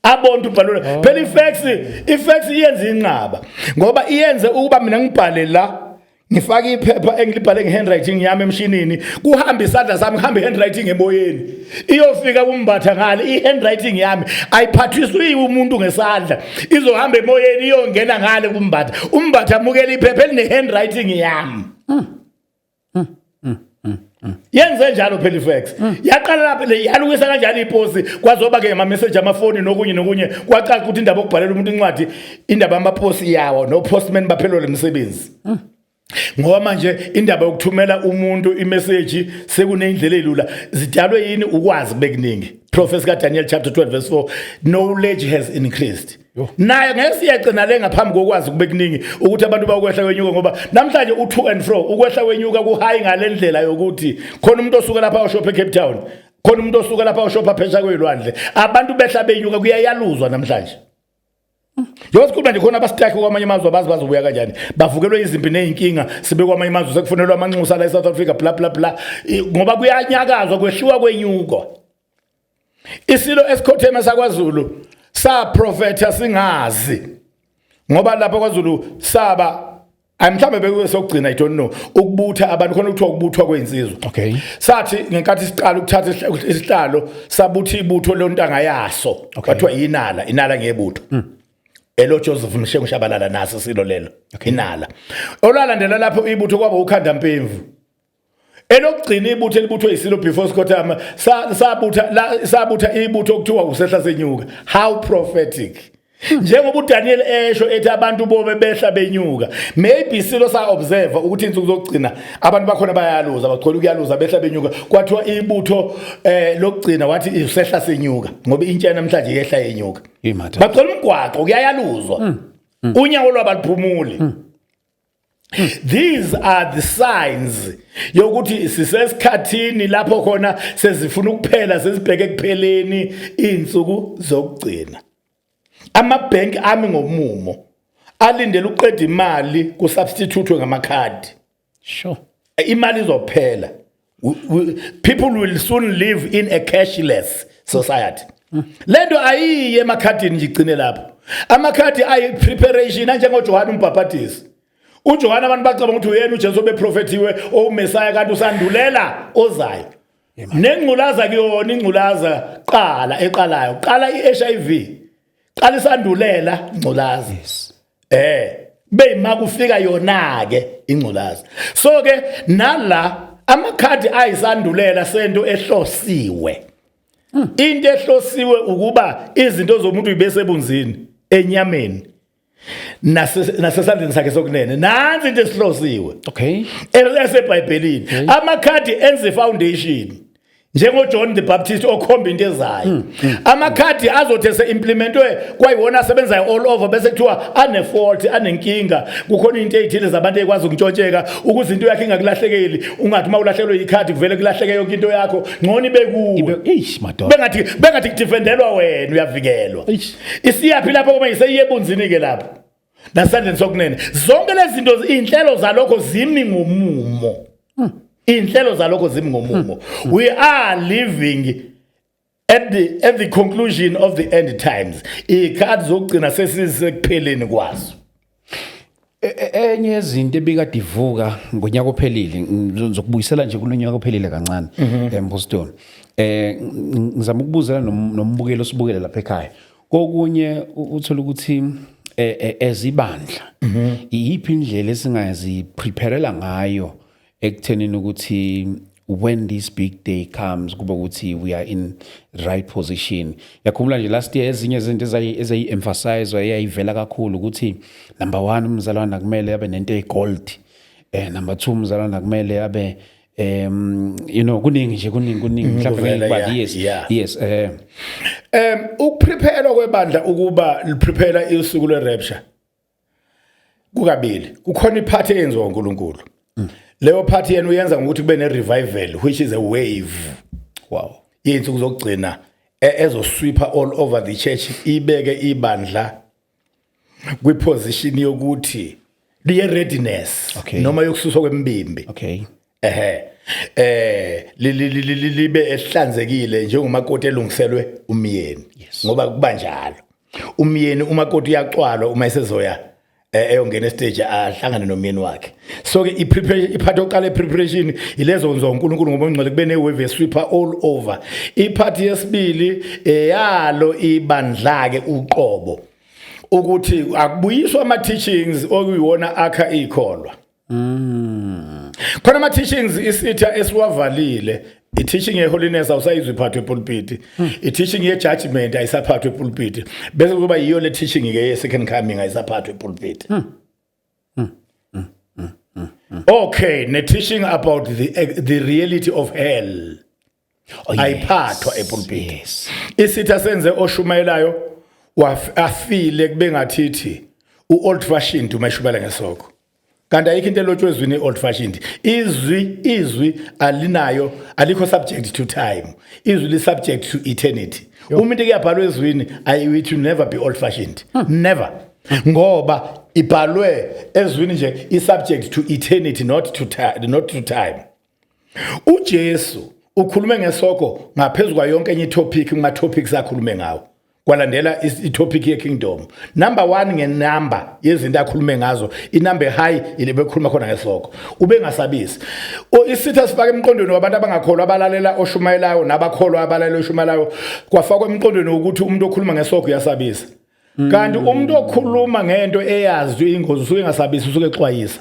Abontu ubhalula phela ifax iyenza inqaba ngoba iyenze ukuba mina ngibhale la ngifaka iphepha engilibhale ngehandwriting yami emshinini kuhamba isandla sami kuhamba ihandwriting emoyeni iyofika kumbatha ngale ihandwriting yami ayiphathiswi umuntu ngesandla izohamba emoyeni iyongena ngale kumbatha umbatha amukela iphepha elinehandwriting yami yenze njalo phela ifax yaqala lapha le yalukisa kanjalo iposi kwazoba ke ama message amafoni nokunye kwacaca ukuthi indaba okubhalela umuntu incwadi indaba amaposi yawo no postman baphelele umsebenzi ngoba manje indaba yokuthumela umuntu imessage sekunendlela elula zidalwe yini ukwazi bekuningi Prophecy kaDaniel chapter 12 verse 4 knowledge has increased nayo ngeke siyagcina le ngaphambi kokwazi kube kuningi ukuthi abantu bakwehla kwenyuka ngoba namhlanje u2 and fro ukwehla kwenyuka kuhayi ngalendlela yokuthi khona umuntu osuka lapha ushop eCape Town khona umuntu osuka lapha ushop phesha kwelwandle abantu behla benyuka kuyayaluzwa namhlanje Yosikhuluma nje khona abastake kwamanye amazwe abazi bazobuya kanjani bavukelwe izimpi nezinkinga sibe kwamanye amazwe sekufunelwa amanxusa la eSouth Africa bla bla bla ngoba kuyanyakazwa kwehliwa kwenyuko Isilo esikhotheme sakwaZulu sa prophetha singazi ngoba lapha kwaZulu saba mhlambe bekuyesokugcina I don't know ukubutha abantu khona ukuthiwa ukubuthwa kweinsizwa okay sathi ngenkathi siqala ukuthatha isihlalo sabutha ibutho lontanga yaso kwathiwa inala ngebutho Elo Joseph Mshengu Shabalala naso silo lelo inala olalandela lapho ibutho kwaba ukhanda mpemvu elokugcina ibutho elibuthwe isilo before sikhothama sabutha ibutho okuthiwa usehla senyuka how prophetic njengoba uDaniel esho ethi abantu bobe behla benyuka maybe isilo sa observe ukuthi insuku zokugcina abantu bakhona bayaluza baqhola ukuyaluza behla benyuka kwathiwa ibutho lokugcina wathi usehla senyuka ngoba intshana namhlanje yehla yenyuka baqhola umgwaqo kuyayaluzwa unyawo lwabaphumuli These are the signs yokuthi sisesikhathini lapho khona sezifuna ukuphela sesibheke kupheleni insuku zokugcina Amabhanki ami ngomumo alindele uqeda imali kusubstitute ngamakhadi sure imali izophela people will soon live in a cashless society lento ayiye emakhadini nje igcine lapho amakhadi ayi preparation njengo Johana umbhaphathisi uJohana abantu bacaba ukuthi uyena uJesu beprofetiwe oMessiah kanti usandulela ozayo nengculaza kuyona ingculaza eqalayo qala iHIV qala isandulela ingculaza beyima kufika yona ke ingculaza so ke nala amakhadi ayisandulela sento ehlosiwe into ehlosiwe ukuba izinto zomuntu ibesebunzini enyameni nasesandleni sakhe sokunene nansi into esihlosiwe okay eseBhayibhelini amakhadi enze foundation njengo John the Baptist okhomba into ezayo amakhadi azothese implementwe kwayiwona asebenzayo all over bese kuthiwa ane fault anenkinga kukhona into ezithile zabantu ekwazi ukuntshontsheleka ukuze into yakhe ingakulahlekeli ungathi mawulahlekelwe ikhadi kuvele kulahleke yonke into yakho ngcono ibe kuwe madoda bengathi kudefendelwa wena uyavikelwa isiyaphila lapho kuma iseyebunzini ke lapho nasandleni sokunene zonke lezi zinto inhlelo zalokho zimi ngomumo inhlelo zalokho zimi ngomumo we are living at the conclusion of the end times ikhadi zokugcina sesizekupheleni kwazo enye izinto ebikade ivuka ngonyaka ophelile ngizokubuyisela nje kulonyaka ophelile kancane empostoli ngizama ukubuzela nombukelo osibukele lapha ekhaya kokunye uthola ukuthi ezibandla iyiphi indlela esingazi preparela ngayo ekuthenini ukuthi when this big day comes kuba ukuthi we are in right position. Yakhumbula nje last year ezinye izinto ezayi-emphasize eyayivela kakhulu ukuthi number 1 umzalwane akumele abe nento egold, number 2 umzalwane akumele abe kuningi nje kuningi mhlawumbe yes ukuprepare kwebandla ukuba liprepare isuku le-rapture kukabili. Kukhona iphathi eyenziwa uNkulunkulu. Leyo phathi yena uyenza ngokuthi kube ne-revival which is a wave. Wow. Insuku zokugcina ezosweeper all over the church, ibeke ibandla kwiposition yokuthi liye readiness noma yokususwa kwembimbi. Okay. Libe ehlanzekile njengomakoti elungiselwe umyeni. Ngoba kuba njalo. Umyeni umakoti uyacwalwa uma esezoya eyongena estage ahlangane nomyeni wakhe. So ke iphathi oqala preparation ilezo nzo uNkulunkulu ngoba ungcwele kube ne-wave sweeper all over. Iphathi yesibili yalo ibandla ke uqobo ukuthi akubuyiswa ama teachings okuyiwona akha ikholwa. Khona ama teachings isitha esiwavalile. I-teaching ye-holiness awusayizwi iphathwe epulpiti. I-teaching ye-judgment ayisaphathwe epulpiti. Bese kuba yiyo le teaching ke ye-second coming ayisaphathwe epulpiti. Okay, ne-teaching about the reality of hell ayiphathwa epulpiti. Isitha senze oshumayelayo afile kube ngathithi u-old fashioned umayishubela ngesoko. Kanti ayikho into elotshwe ezwini old fashioned. Izwi alinayo, alikho subject to time. Izwi li subject to eternity. Uma into kuyabhalwa ezwini it will never be old fashioned. Never. Ngoba ibhalwe ezwini nje i subject to eternity, not to time. uJesu ukhulume ngesoko ngaphezulu kwa yonke enye topic kuma topics akhulume ngawo. Kwalandela i-topic ye-kingdom. Number 1 ngenumber yezinto akhulume ngazo. Inumber high ilebe khuluma khona ngesoko. Ube ngasabisi. Isitha sifaka emqondweni wabantu abangakholwa abalalela oshumayelayo nabakholwa abalalela oshumayelayo kwafakwa emqondweni ukuthi umuntu okhuluma ngesoko uyasabisa. Kanti umuntu okhuluma ngento eyazi ingozi usuke ngasabisi usuke exwayisa.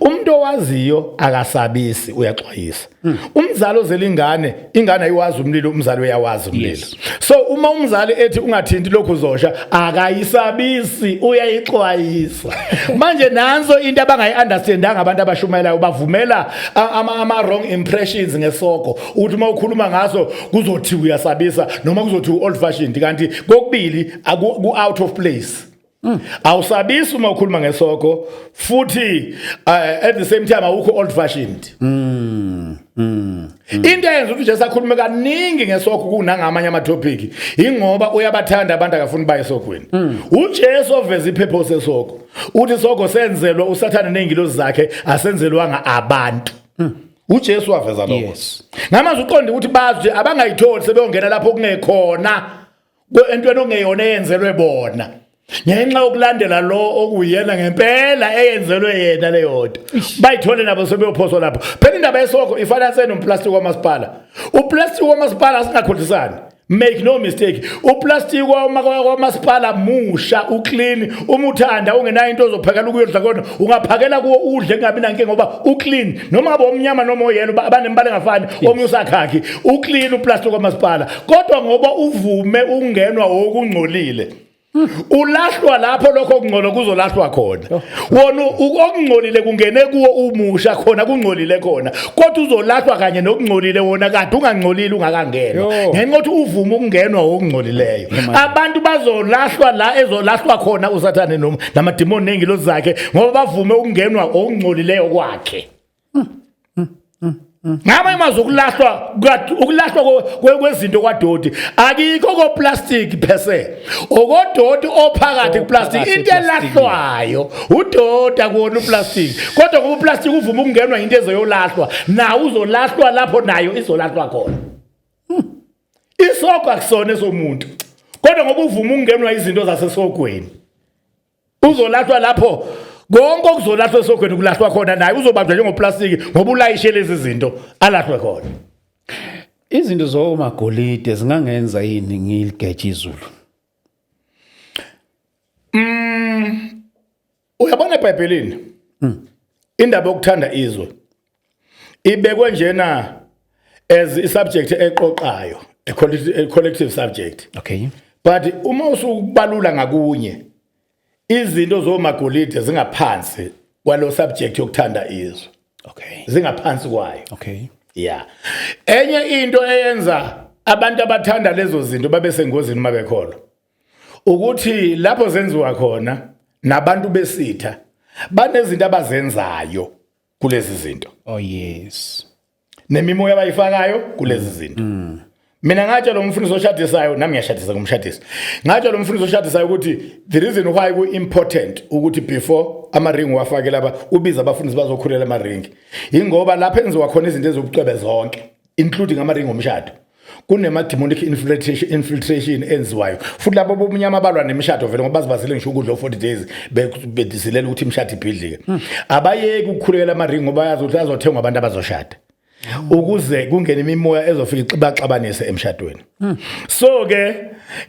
Umuntu owaziyo akasabisi uyaxwayisa. Umzali ozelingane ingane ayiwazi umlilo umzali uyawazi umlilo. So uma umzali ethi ungathinti lokho uzosha akayisabisi uyayixwayisa. Manje nanso into abangayi-understandanga abantu abashumayelayo bavumela ama wrong impressions ngesoko ukuthi uma ukhuluma ngaso kuzothi uyasabisa noma kuzothi old fashioned kanti kokubili ku out of place. Awusabisi uma ukhuluma ngesoko futhi at the same time awukho old fashioned. Into eyenza ukuthi Jesu akhulume kaningi ngesoko kunangamanye ama topic ingoba uyabathanda abantu akafuni baye esokweni. uJesu oveza ipurpose esoko uthi isoko senzelwa uSathane nengilozi zakhe asenzelwanga abantu. uJesu waveza lokho. Ngamazwi uqonde ukuthi bazi abangayitholi sebeyongena lapho kungekhona entweni ongeyona eyenzelwe bona. Ngenxa yokulandela lo okuyena ngempela eyenzelwe yena leyodwa bayithole nabo sebeyophoswa lapho. Phela indaba yesoko ifana senomplastic wamasipala. Uplastic wamasipala singakhohlisani. Make no mistake, uplastic wamasipala musha uclean. Uma uthanda ungenayo into ozophakela ukuyodla kona ungaphakela kuwo udle kungabi nanke ngoba uclean. Noma ngabe omnyama noma oyelo abanembala engafani omnye usakhakhi uclean uplastic wamasipala. Kodwa ngoba uvume ungenwa okungcolile ulahlwa lapho lokho okungcono kuzolahlwa khona. Wona okungcolile kungene kuwo umusha khona kungcolile khona kodwa uzolahlwa kanye nokungcolile wona kade ungangcolile ungakangena ngenxa ukuthi uvuma ukungenwa okungcolileyo. Abantu bazolahlwa la ezolahlwa khona uSathane noma namademoni nengilozi zakhe ngoba bavume ukungenwa okungcolileyo kwakhe. Ngama imazi ukulahlwa kwezinto kwaDodi akikho ko plastic phese okododi ophakathi kuplastic into elahlwayo uDoda kuona uplastic kodwa ngoba uplastic uvuma ukungenwa into ezoyolahlwa na uzolahlwa lapho nayo izolahlwa khona. Isoko akusona esomuntu kodwa ngoba uvuma ukungenwa izinto zasesokweni uzolahlwa lapho. Konke okuzolahlwa esokweni kulahlwa khona naye uzobanjwa njengoplastic ngoba ulayishe lezi zinto alahlwe khona. Izinto zomagolide zingangenza yini ngiligeje izulu? Uyabona eBhayibhelini indaba yokuthanda izwe ibekwe njena as isubject eqoqayo, a collective subject. Okay. But uma usubalula ngakunye izinto zomagolide zingaphansi kwalo subject yokuthanda izwe. Okay. Zingaphansi kwayo. Okay. Yeah. Enye into eyenza abantu abathanda lezo zinto babe sengozini mabekholwa ukuthi lapho zenziwa khona nabantu besitha banezinto abazenzayo kulezi zinto. Oh yes. Nemimoya abayifakayo kulezi zinto. Mina ngatsho lo mfundisi oshadisayo nami ngiyashadisa kumshadisi. Ngatsho lo mfundisi oshadisayo ukuthi the reason why ku important ukuthi before amaringi wafake laba ubiza abafundisi bazokhulela amaringi. Ingoba lapha enziwa khona izinto ezobucwebe zonke including amaringi omshado. Kunema demonic infiltration enziwayo. Futhi labo bomnyama abalwa nemishado vele ngoba bazibazile ngisho ukudla 40 days bedisilela ukuthi imishado ibhidlike. Abayeki ukukhulela amaringi ngoba yazi ukuthi azothengwa abantu abazoshada. Ukuze kungene imimoya ezofika ixabanise emshadweni. So ke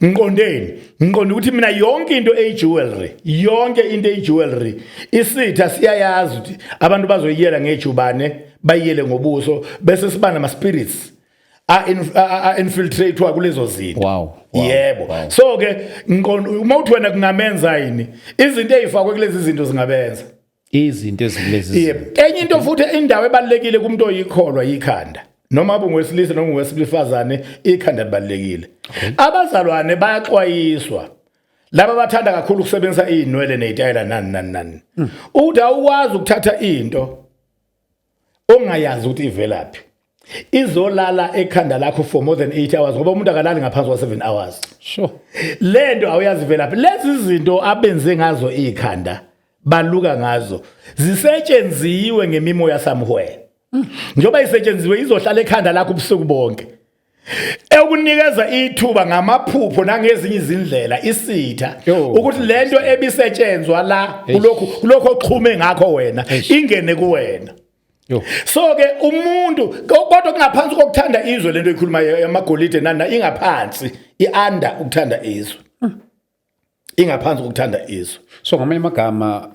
ngiqonda ukuthi mina yonke into ejewelry isitha siyayazi ukuthi abantu bazoyiyela ngejubane bayiyele ngobuso bese siba nama spirits infiltrate kulezo zinto. Wow. Yebo. Wow. So ke uma uthi wena kungamenza yini izinto ezifakwe kulezi zinto zingabenza izinto ezilezi. Yebo. Enye into futhi indawo ebalekile kumuntu oyikholwa yikhanda. Noma abungowesilisa noma ungowesifazane ikhanda libalekile. Abazalwane bayaxwayiswa. Laba bathanda kakhulu ukusebenzisa inwele nezitayela nani. Uthi awukwazi ukuthatha into ongayazi ukuthi ivelaphi. Izolala ekhanda lakho for more than 8 hours ngoba umuntu akalali ngaphansi kwa 7 hours. Sure. Lento awuyazi velaphi. Lezi zinto abenze ngazo ikhanda baluka ngazo zisetshenziwe ngemimoya somewhere. Njoba isetshenziwe izohlala ekhanda lakho ubusuku bonke. Ekunikeza ithuba ngamaphupho nangezinye izindlela isitha ukuthi lento ebisetshenzwa la kulokho oxhume ngakho wena ingene kuwena. So ke umuntu kodwa kungaphansi kokuthanda izwe lento ikhuluma yamagolide nana ingaphansi ianda ukuthanda izwe. Ingaphansi kokuthanda izwe. So ngamanye amagama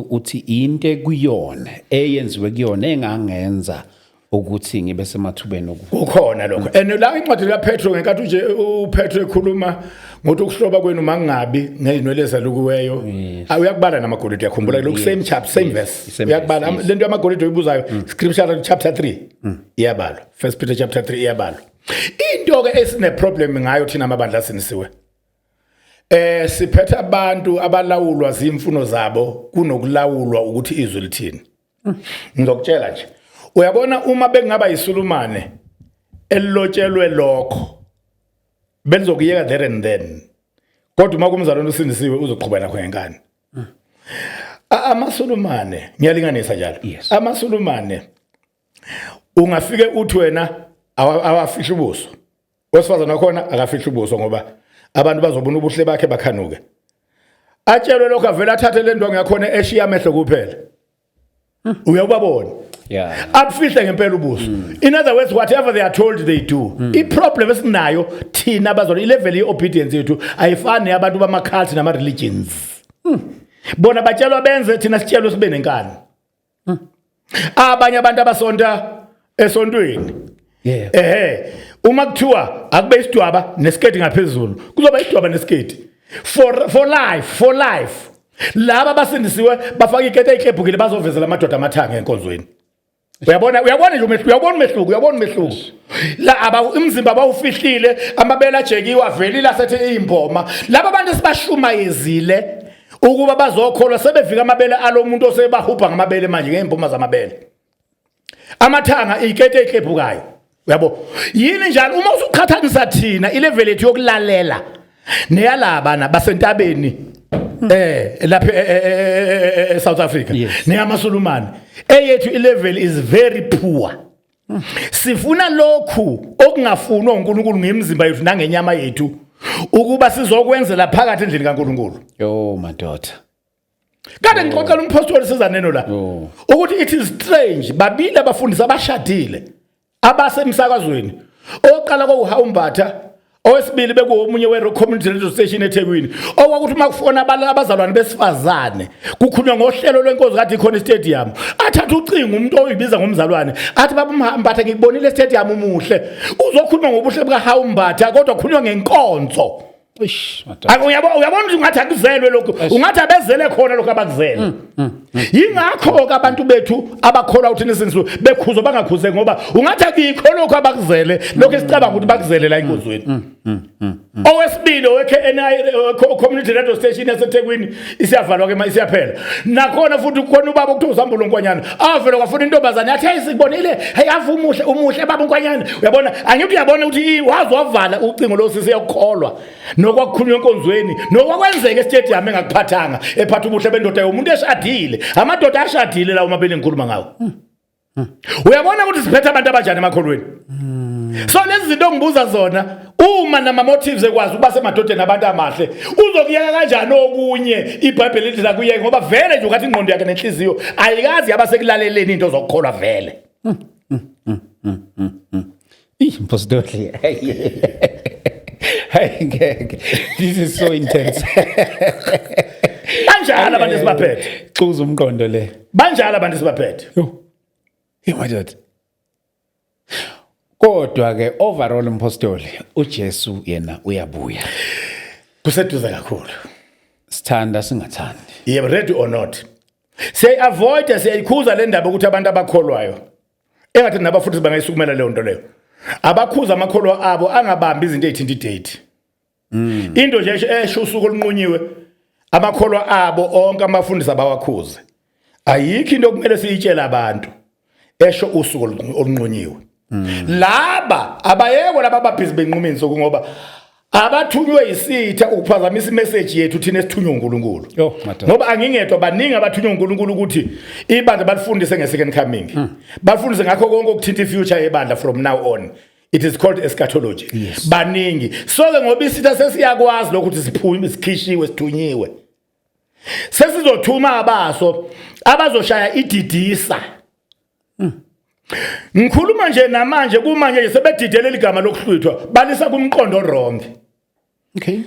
uthi into kuyona eyenziwe kuyona engangenza ukuthi ngibe semathubeni kukhona lokho. And la incwadi kaPetro ngenkathi nje uPetro ekhuluma ngokuthi ukuhloba kwenu mangabi ngeinwele zalukuweyo uyakubala namagolide yakhumbula lokho same chapter same verse uyakubala lento yamagolide oyibuzayo scripture chapter 3 iyabala 1 Peter chapter 3 iyabala. Into ke esine problem ngayo thina amabandla sinisiwe siphethe abantu abalawulwa zimfuno zabo kunokulawulwa ukuthi izwe lithini. Ngizokutshela nje uyabona uma bekungaba yisulumane elilotshelwe lokho bezokuyeka there and then kodwa uma kumzalwane usindisiwe uzoqhubeka nakho ngenkani. Amasulumane ngiyalinganisa njalo. Amasulumane ungafike uthi wena awafihla ubuso wesifazana khona akafihla ubuso ngoba abantu bazobona ubuhle bakhe bakhanuke. Atshelwe lokho avela athathe le ndonga yakhona eshiya amehlo kuphela. Uyababona? Yeah. Abufihle ngempela ubuso. In other words whatever they are told they do. Iproblem esinayo thina abazona ilevel yeobedience yethu ayifani abantu bamacults nama religions. Bona batshelwa benze thina sitshelwe sibe nenkani. Abanye abantu abasonta esontweni. Yeah. Uma kuthiwa akube isidwaba nesiketi ngaphezulu kuzoba isidwaba nesiketi for life laba basindisiwe bafaka ikete eklebhukile bazovezela amadoda amathanga enkonzweni. Uyabona nje umehluko la imizimba bawufihlile amabele ajekiwe avelile asethe imboma laba abantu sibashumayezile ukuba bazokholwa sebevika amabele alomuntu osebahupha ngamabele manje ngeimboma zamabele amathanga ikete eklebhukayo. Uyabo yini njalo uma usuqhathanisa thina ilevel yethu yokulalela neyalaba basentabeni lapha South Africa neyamasulumane eyethu ilevel is very poor. Sifuna lokhu okungafunwa uNkulunkulu ngemizimba yethu nangenyama yethu ukuba sizokwenzela phakathi endlini kaNkulunkulu. Yo madoda. Kade ngixoxela umpostoli sizaneno la ukuthi it is strange babili abafundisi abashadile abasemsakazweni oqala kokuhawumbatha Owesibili bekuwomunye we community radio station eThekwini okwakuthi makufona abazalwane besifazane kukhulunywa ngohlelo lwenkonzo kade ikhona stadium athatha ucingo umuntu oyibiza ngomzalwane athi baba Mbatha ngikubonile stadium umuhle uzokhuluma ngobuhle buka Hawu Mbatha kodwa kukhulunywa ngenkonzo. Uyabona ukuthi ungathi akuzelwe lokho ungathi abezele khona lokho abakuzele. Yingakho ke abantu bethu abakholwa ukuthi nesinsu bekhuzo bangakhuze ngoba ungathi akikho lokho abakuzele lokho esicabanga ukuthi bakuzele la enkonzweni. Owesibili we community radio station yaseThekwini isiyavalwa ke manje isiyaphela. Nakhona futhi kukhona ubaba okuthiwa uSambulo Nkwanyana avela kwafuna intombazane athi ayisibonile hey ava umuhle baba Nkwanyana uyabona angithi uyabona ukuthi wazi wavala ucingo lo sisi yakukholwa nokwakukhulunywa enkonzweni nokwakwenzeka estadium engakuphathanga ephatha ubuhle bendoda yomuntu eshadile amadoda ashadile la umabele ngikhuluma ngawo. Uyabona ukuthi siphethe abantu abanjani emakholweni. So lezi zinto ngibuza zona uma nama motives ekwazi ukuba semadodeni abantu amahle uzokuyeka kanjani okunye iBhayibheli lithi la kuye ngoba vele nje ukathi ingqondo yakhe nenhliziyo ayikazi abasekulaleleni into zokukholwa vele. Impostoli. This is so intense. Banjalo abantu sibaphethe. Xuza umqondo le. Banjalo abantu sibaphethe. Imadoda. Kodwa ke overall impostoli uJesu yena uyabuya. Kuseduze kakhulu. Sithanda singathandi. Yebo ready or not. Siyayikhuza le ndaba ukuthi abantu abakholwayo engathi nabafuthi bangayisukumela leyo nto leyo. Abakhuza amakholwa abo angabambi izinto ezithinta idate. Into nje esho usuku olunqunyiwe amakholwa abo onke amafundisi abawakhuze. Ayikho into okumele siyitshela abantu esho usuku olunqunyiwe. Laba abayeko laba babhizi benqumeni sokungoba abathunywe isitha ukuphazamisa imessage yethu thina esithunywa uNkulunkulu. Ngoba angingedwa baningi abathunywa uNkulunkulu ukuthi ibandla balifundise ngesecond coming. Balifundise ngakho konke okuthinta ifuture yebandla from now on. It is called eschatology. Yes. Baningi. So ke ngoba isitha sesiyakwazi lokhuthi siphume sikhishiwe sithunyiwe. Sesizothuma abaso abazoshaya ididisa. Ngikhuluma nje namanje kumanje nje sebedidele igama lokuhlwithwa balisa kumqondo wrong. Okay.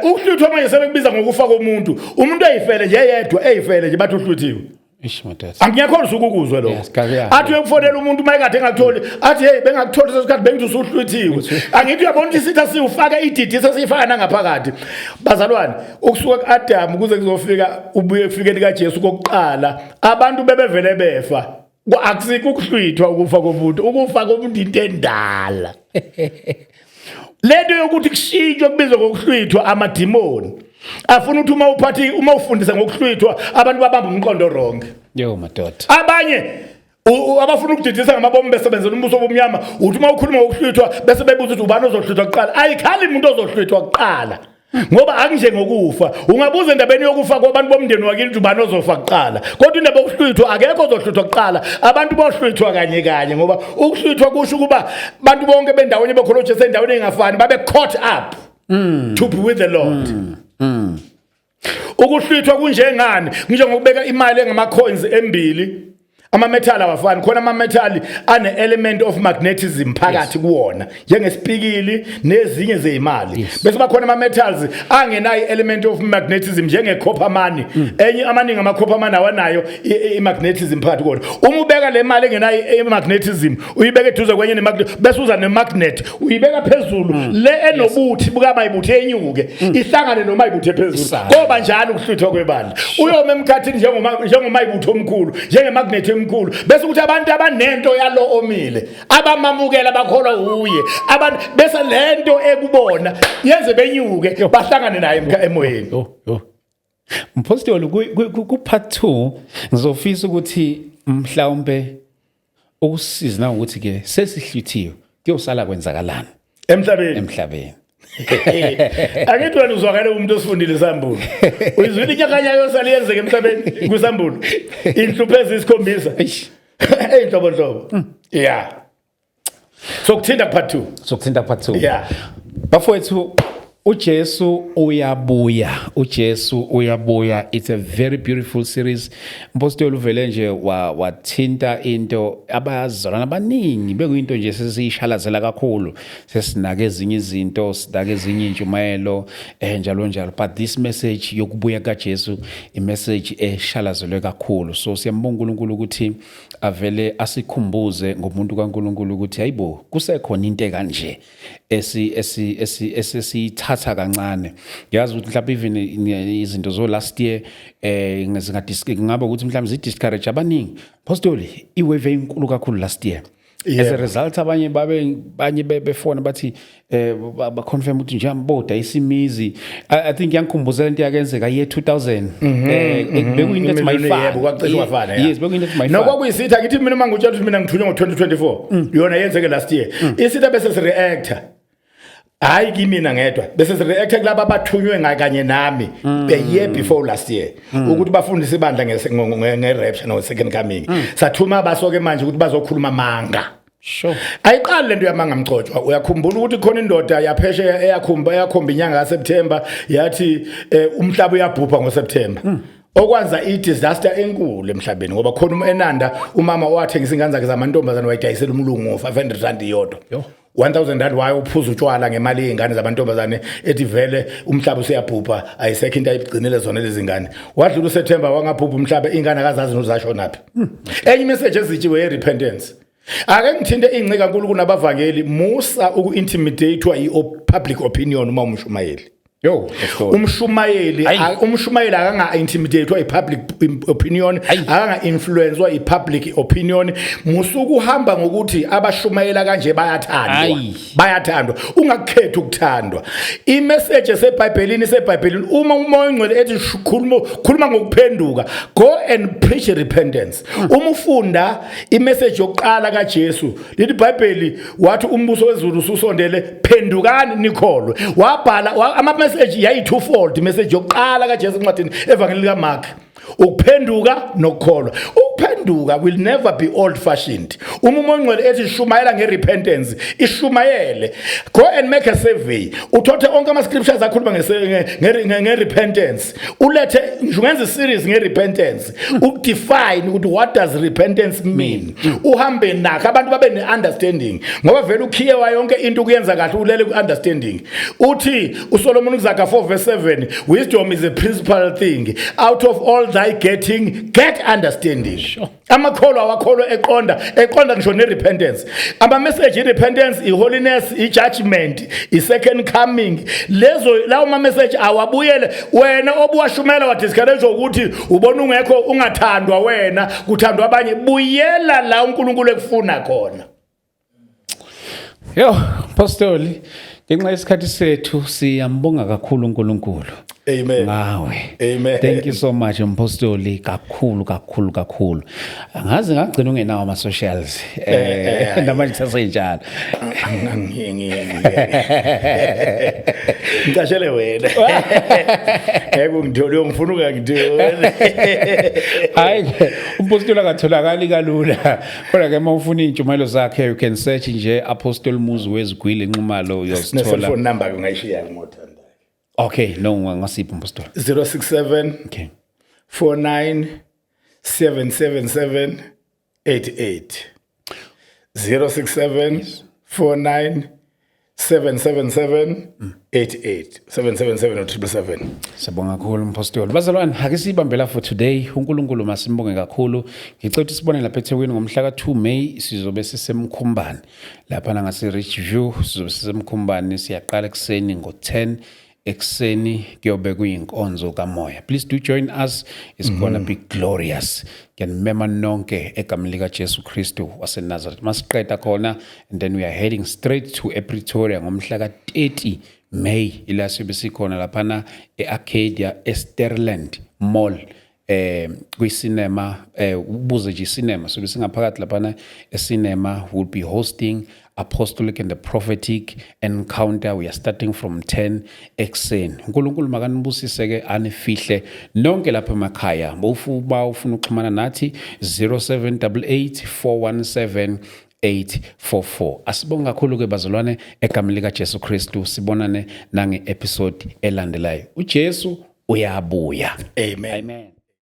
Ukuhlwithwa manje sebekubiza ngokufa komuntu. Umuntu eyifele nje yedwa eyifele nje bathi uhlwithiwe. Ishmadas. Angiyakholwa ukukuzwe lokho. Athi uyokufonela umuntu mayekade engakutholi athi hey bengakutholi sesikhathi bengithi usuhlwithiwe. Angithi uyabona ukuthi isitha siufaka ididisa siyifaka nangaphakathi. Bazalwane ukusuka kuAdam ukuze kuzofika ubuye kufikeni kaJesu kokuqala abantu bebevele befa. Akusikho ukuhlwithwa ukufa komuntu ukufa komuntu into endala. Lento yokuthi kushintshwe kubizwa ngokuhlwithwa amadimoni afuna ukuthi uma ufundisa ngokuhlwithwa abantu babamba umqondo wrong. Yo madoda. Abanye abafuna ukudidisa ngamabomu besebenzela umbuso obumnyama uthi uma ukhuluma ngokuhlwithwa bese bebuza ukuthi ubani ozohlwithwa kuqala ayikhali umuntu ozohlwithwa kuqala. Ngoba akunje ngokufa ungabuza endabeni yokufa kwabantu bomndeni wakini ukuthi ubani ozofa kuqala kodwa indaba yokuhlwithwa akekho ozohlwithwa kuqala abantu bohlwithwa kanye ngoba ukuhlwithwa kusho ukuba abantu bonke bendawonye bekholwa uJesu endaweni engafani babe caught up to be with the Lord. Ukuhlwithwa kunjengani njengokubeka imali engama coins embili ama metal awafani khona ama metal ane element of magnetism phakathi kuwona njengesipikili nezinye zeimali bese bakhona ama metals angenayo element of magnetism njenge copper money enye amaningi ama copper money awanayo i magnetism phakathi kuwona uma ubeka le mali engenayo i magnetism uyibeka eduze kwenye ne magnet bese uza ne magnet uyibeka phezulu le enobuthi buka mayibuthi enyuke ihlangane noma ibuthe phezulu ngoba njalo ukuhlwithwa kwebandla uyoma emkhathini njengoma ibutho omkhulu njenge magnet emkhulu bese ukuthi abantu abanento yalo omile abamamukela bakholwa uye abantu bese lento ekubona yenze benyuke bahlangane naye emoyeni. Mpostoli ku part 2 ngizofisa ukuthi mhlawumbe ukusiza na ukuthi ke sesihlwithiwe kuyosala kwenzakalana emhlabeni. Angithi wena uzwakale umuntu osifundile Sambulo. Uyizwile inyakanya yosala yenzeke emhlabeni kuSambulo. Inhluphezi isikhombisa. Eyinhlobo. Yeah. So kuthinta part 2. Yeah. Yeah. Bafowethu uJesu uyabuya. It's a very beautiful series. Mpostoli uvele nje wathinta into abazalwana abaningi bekuyinto nje sesiyishalazela kakhulu. Sesinake ezinye izinto, sinake ezinye intshumayelo njalo njalo. But this message yokubuya kaJesu imessage eshalazelwe kakhulu. So siyambonga uNkulunkulu ukuthi avele asikhumbuze ngomuntu kaNkulunkulu ukuthi hayibo kusekhona into kanje esithatha kancane. Ngiyazi ukuthi mhlawumbe even izinto zo last year ngingaba ukuthi mhlawumbe zidiscourage abaningi. Apostoli iwave enkulu kakhulu last year. As a result abanye befona bathi ba confirm ukuthi njamboda isimizi. I think yangikhumbuza into yakenzeka year 2000 bekuyinto ethi mayifana. Yes, bekuyinto ethi mayifana. Nokwakuyisithi akithi mina mangutshela ukuthi mina ngithunywa ngo2024 yona yenzeke last year. Isithi bese reactor hayi kimina ngedwa bese reactor kulabo abathunywe ngakanye nami the year before last year ukuthi bafundise ibandla nge-rapture no second coming sathuma abasoke manje ukuthi bazokhuluma manga. Sure. Ayiqali lento yamanga mcotshwa uyakhumbula ukuthi khona indoda yapheshe eyakhomba inyanga kaSeptember yathi umhlaba uyabhubha ngoSeptember. Okwanza i-disaster enkulu emhlabeni ngoba khona eNanda umama wathengisa ingane zakhe zamantombazane wayidayisela umlungu ngo500 iyodwa. 1000 rand waye uphuza utshwala ngemali yezingane zabantombazane ethi vele umhlaba useyabhubha ayisekho into ayigcinele zona lezi zingane. Wadlula uSeptember wangabhubha umhlaba ingane akazazi nozashonaphi. Enye message ezitshiwe repentance. Ake ngithinte ingci kankulu kunabavangeli musa uku-intimidate yi-public opinion uma umshumayeli. Umshumayeli akanga-intimidate yi-public opinion, akanga-influence yi-public opinion. Musuku uhamba ngokuthi abashumayela kanje bayathandwa. Ungakukhetha ukuthandwa. I-message esebhayibhelini uma umoya ongcwele ethi khuluma ngokuphenduka, go and preach repentance. Uma ufunda i-message yokuqala kaJesu, lithi iBhayibheli wathi umbuso wezulu ususondele, phendukani nikholwe. Wabhala ama-message yayi-twofold. Message yokuqala kaJesu encwadini evangeli likaMark ukuphenduka nokukholwa. Ukuphenduka will never be old fashioned. Umoya ongcwele ethi shumayela nge-repentance ishumayele. Go and make a survey. Uthothe onke ama-scriptures akhuluma nge-repentance. Ulethe ngenze series nge-repentance. Udefine ukuthi what does repentance mean. Uhambe nakho abantu babe ne-understanding ngoba vele ukhiye wayo yonke into ukuyenza kahle ulele ku-understanding. Uthi uSolomon kuZaga 4:7 wisdom is a principal thing. Out of all thy getting, get understanding. Sure. Amakholwa awakholwa eqonda ngisho ne-repentance. Ama-message i-repentance, i-holiness, i-judgment, i-second coming. Lawo ma-message awabuyele wena obuwashumela wadiscourage ukuthi ubona ungekho ungathandwa wena kuthandwa abanye. Buyela la uNkulunkulu ekufuna khona. Apostoli ngenxa yesikhathi sethu siyambonga kakhulu uNkulunkulu. Amen. Ngawe. Amen. Thank you so much Mpostoli kakhulu. Angazi ngagcina ungenawo ama socials namanje sasenjalo. Ngicashele wena. Yebo ngidole ngifuna ukangidole. Hayi umpostoli akatholakali kalula. Kodwa ke mawufuna intshumayelo zakhe you can search nje Apostle Muzi Wezigwili Nxumalo yosithola. Phone number ungayishiya ngothanda. Okay, no ngasipho mpostoli. 067 Okay. 49 777 88. 067 49 777 88 777 or 777. Sabonga kakhulu mpostoli. Bazalwane ake sibambela for today. uNkulunkulu masimbonge kakhulu. Ngicela ukuthi sibone lapha eThekwini ngomhla ka2 May sizobe sisemkhumbani. Lapha ngase Richview sizobe sisemkhumbani siyaqala ekseni ngo10 ekseni kuyobe kuyinkonzo kamoya. Please do join us. It's gonna be glorious. Ngiyanimema nonke egameni lika Jesu Kristu waseNazareth. Masiqeda khona and then we are heading straight to Pretoria ngomhla ka30 May ila sibe sikhona laphana eArcadia Esterland Mall kwi-cinema ubuze nje cinema so besingaphakathi laphana ecinema will be hosting apostolic and the prophetic encounter. We are starting from 10 ekseni. uNkulunkulu makanibusise ke anifihle nonke lapha emakhaya. Ufuna ukuxhumana nathi 0788 417 0888 asibonga kakhulu ke bazalwane egameni lika Jesu Kristu sibonane nange episode elandelayo uJesu uyabuya Amen. amen